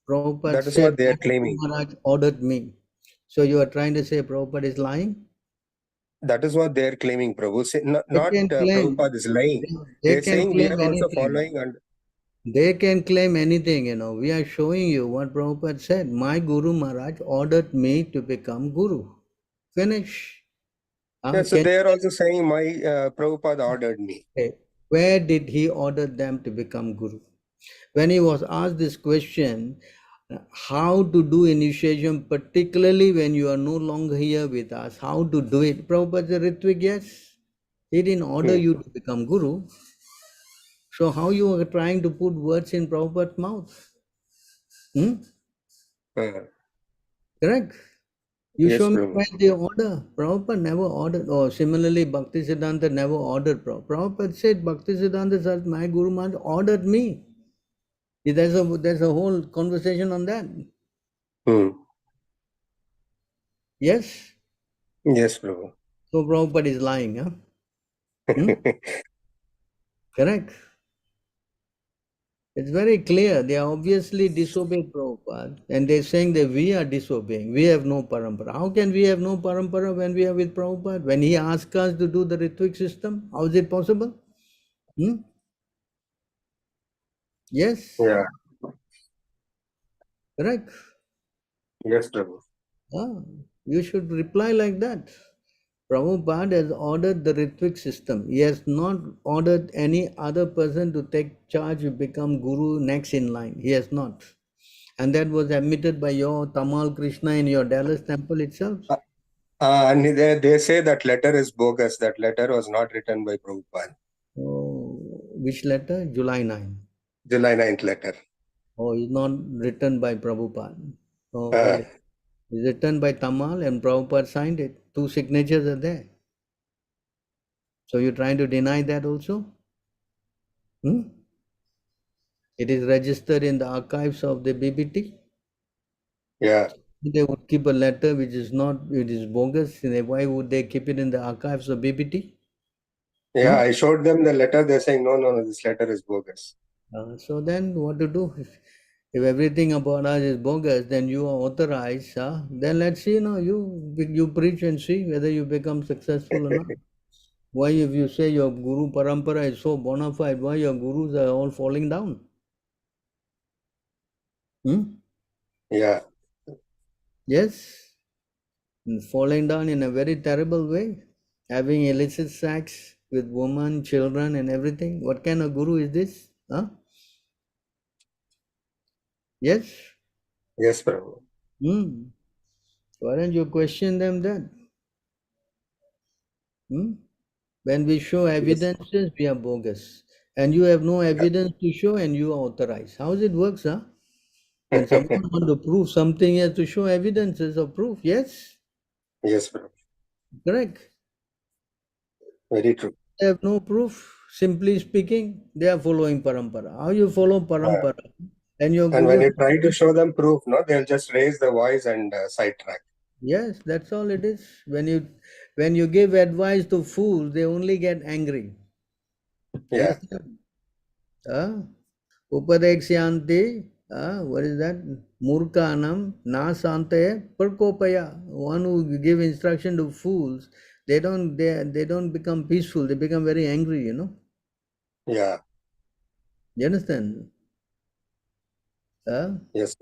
Prabhupada That is said, what they are claiming. Maharaj ordered me. So you are trying to say Prabhupada is lying? That is what they are claiming, Prabhu. Not claim, Prabhupada is lying. They They're can saying we claim are also anything. following. And they can claim anything, you know. We are showing you what Prabhupada said. My Guru Maharaj ordered me to become Guru. Finish. yeah, so they are also saying my Prabhupada ordered me. Where did he order them to become Guru? When he was asked this question, how to do initiation, particularly when you are no longer here with us, how to do it? Prabhupada said, Ritvik, yes. He didn't order you to become Guru. So how you are trying to put words in Prabhupada's mouth? Correct? You Yes, show me Prabhu. where they order. Prabhupada never ordered. Or similarly, Bhaktisiddhanta never ordered. Prabhupada said, Bhaktisiddhanta says, my Guru Maharaj ordered me. There's a whole conversation on that. Yes? Yes, Prabhu. So Prabhupada is lying, huh? Correct? It's very clear. They are obviously disobeyed Prabhupada, and they're saying that we are disobeying. We have no parampara. How can we have no parampara when we are with Prabhupada? When he asks us to do the Ritvik system, how is it possible? Yes? Yeah. Correct? Yes, Prabhu. You should reply like that. Prabhupada has ordered the Ritvik system. He has not ordered any other person to take charge to become Guru next in line. He has not. And that was admitted by your Tamal Krishna in your Dallas temple itself. And they say that letter is bogus. That letter was not written by Prabhupada. Oh, which letter? July 9. July 9th letter. Oh, it's not written by Prabhupada. Oh, okay. It's written by Tamal and Prabhupada signed it. 2 signatures are there. So you're trying to deny that also? It is registered in the archives of the BBT. Yeah. They would keep a letter which is not, it is bogus. Why would they keep it in the archives of BBT? Yeah, I showed them the letter. They're saying, no, this letter is bogus. So then what to do? If everything about us is bogus, then you are authorized. Then let's see, you preach and see whether you become successful or not. Why, if you say your Guru Parampara is so bona fide, why your Gurus are all falling down? Yeah. Yes. And falling down in a very terrible way. Having illicit sex with women, children and everything. What kind of Guru is this? Yes? Yes, Prabhu. Why don't you question them then? When we show evidences, we are bogus. And you have no evidence to show and you are authorized. How does it work, sir? When someone wants to prove something, he has to show evidences of proof. Yes? Yes, Prabhu. Correct. Very true. They have no proof. Simply speaking, they are following parampara. How you follow parampara? And your And Guru, when you try to show them proof, they'll just raise the voice and sidetrack. Yes, that's all it is. When you give advice to fools, they only get angry. Yeah. Upadekshyanti, what is that? Murkanam, na sante parkopaya. One who give instruction to fools, they don't become peaceful. They become very angry. Yeah. You understand? Yes.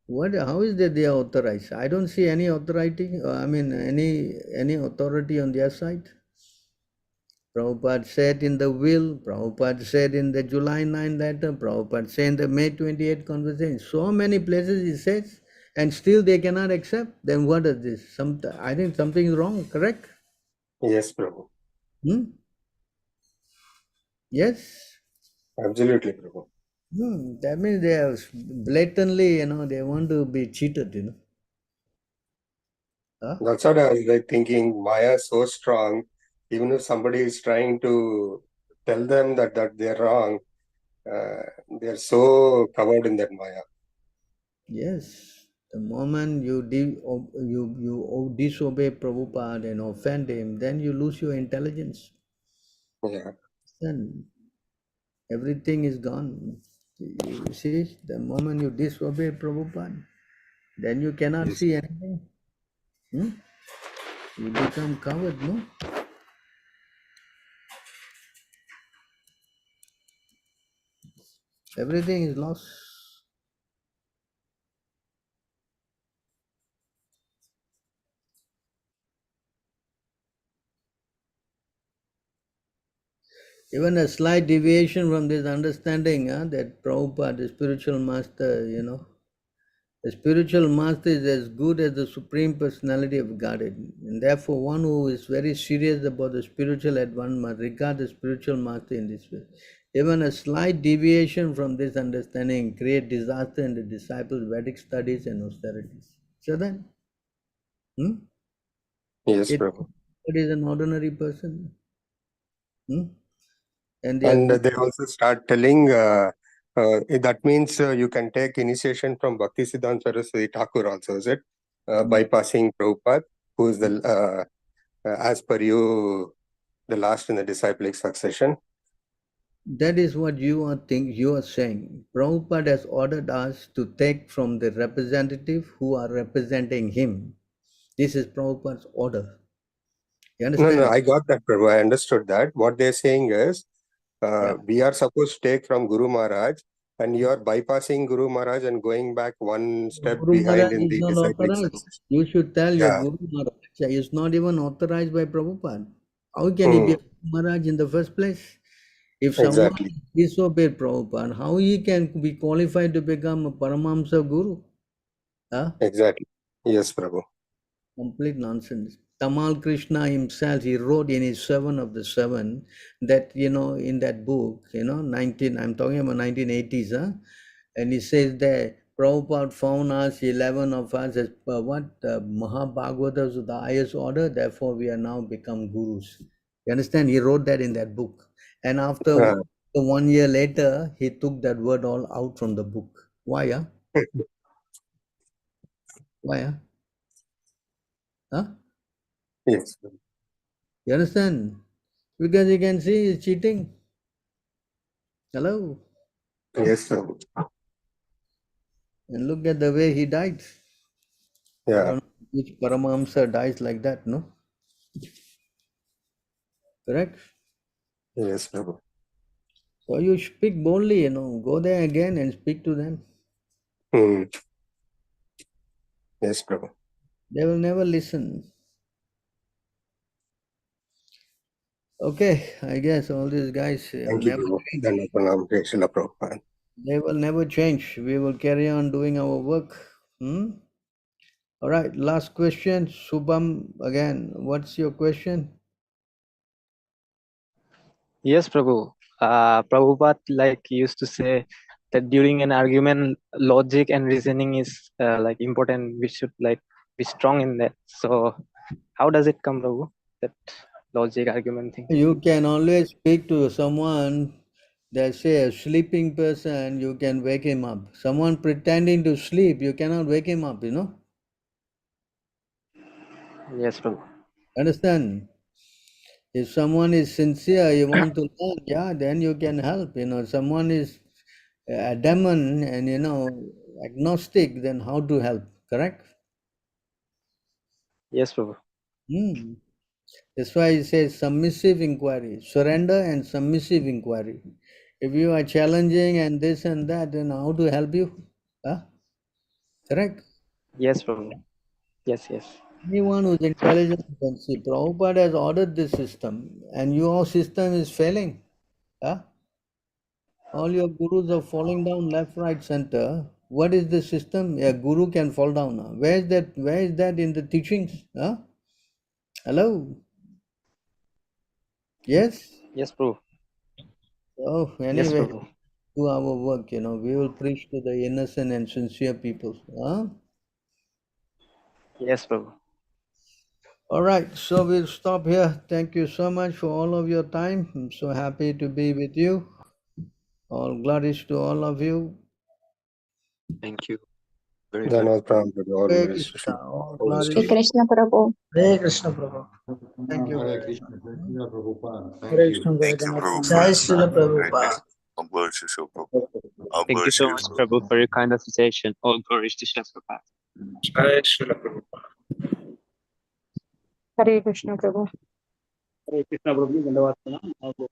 What? How is that they are authorized? I don't see any authority. Any authority on their side. Prabhupada said in the will, Prabhupada said in the July 9 letter, Prabhupada said in the May 28 conversation. So many places he says, and still they cannot accept. Then what is this? I think something is wrong, correct? Yes, Prabhu. Yes? Absolutely, Prabhu. That means they are blatantly, they want to be cheated, Huh? That's what I was like thinking. Maya is so strong. Even if somebody is trying to tell them that they're wrong, they're so covered in that Maya. Yes. The moment you disobey Prabhupada and offend him, then you lose your intelligence. Yeah. Then everything is gone. You see, the moment you disobey Prabhupada, then you cannot see anything. You become coward, no? Everything is lost. Even a slight deviation from this understanding that Prabhupada, the spiritual master, the spiritual master is as good as the Supreme Personality of Godhead. And therefore, one who is very serious about the spiritual advancement regard the spiritual master in this way. Even a slight deviation from this understanding create disaster in the disciples' Vedic studies and austerities. So then, Yes, Prabhu. It is an ordinary person. And they also start telling that means you can take initiation from Bhaktisiddhanta Saraswati Thakur also, is it? Bypassing Prabhupada, who is the, as per you, the last in the disciplic succession. That is what you are saying. Prabhupada has ordered us to take from the representative who are representing him. This is Prabhupada's order. You understand? No, I got that, Prabhu. I understood that. What they're saying is, we are supposed to take from Guru Maharaj, and you are bypassing Guru Maharaj and going back one step Guru behind Maharaj in is the not disciplic authorized. succession. You should tell your Guru Maharaj is not even authorized by Prabhupada. How can he be a Guru Maharaj in the first place? If someone disobeyed Prabhupada, how he can be qualified to become a Paramahamsa Guru? Exactly. Yes, Prabhu. Complete nonsense. Tamal Krishna himself, he wrote in his 7 of the 7 that, in that book, I'm talking about 1980s, and he says that Prabhupada found us, 11 of us, as Mahabhagavatas of the highest order, therefore we are now become gurus. You understand? He wrote that in that book. And after 1 year later, he took that word all out from the book. Why? Why? Yes. You understand? Because you can see he's cheating. Hello? Yes, sir. And look at the way he died. Yeah. I don't know which Paramahamsa dies like that, no? Correct? Yes, Prabhu. So you speak boldly, go there again and speak to them. Yes, Prabhu. They will never listen. Okay, I guess all these guys Thank you, Prabhu. They will never change. We will carry on doing our work. All right, last question. Subham, again, what's your question? Yes, Prabhu. Prabhupada used to say that during an argument, logic and reasoning is important. We should be strong in that. So, how does it come, Prabhu? That logic argument thing. You can always speak to someone. They say a sleeping person, you can wake him up. Someone pretending to sleep, you cannot wake him up. Yes, Prabhu. Understand? If someone is sincere, you want to learn, then you can help. Someone is a demon and agnostic, then how to help? Correct? Yes, Prabhu. That's why it says submissive inquiry, surrender and submissive inquiry. If you are challenging and this and that, then how to help you? Correct? Yes, Prabhu. Yes, yes. Anyone who's intelligent can see Prabhupada has ordered this system and your system is failing. Huh? All your gurus are falling down left, right, center. What is the system? A guru can fall down now. Where is that? Where is that in the teachings? Huh? Hello? Yes? Yes, Prabhu. Oh, Yes, anyway, Prabhu. do our work, we will preach to the innocent and sincere people. Huh? Yes, Prabhu. All right, so we'll stop here. Thank you so much for all of your time. I'm so happy to be with you. All glories to all of you. Thank you very much. Dhanavad Pranam, Prabhu. All Hare glories to Krishna. Srila All Prabhupada. glories. Krishna Prabhu. Hare Krishna Prabhu. Thank you Hare very Krishna, much. Krishna Prabhupada. Thank Hare you. Krishna, Jai Thank you, Jagannath. Jai Prabhupada. Srila Hare Prabhupada. Krishna. All glories to Srila Prabhupada. All Thank you glories so to much, Srila Prabhu, for your kind association. All glories to Srila Prabhupada. Jai Srila Prabhupada. Hare Krishna Prabhu. Hare Krishna, Prabhu. Dhanavad Pranam.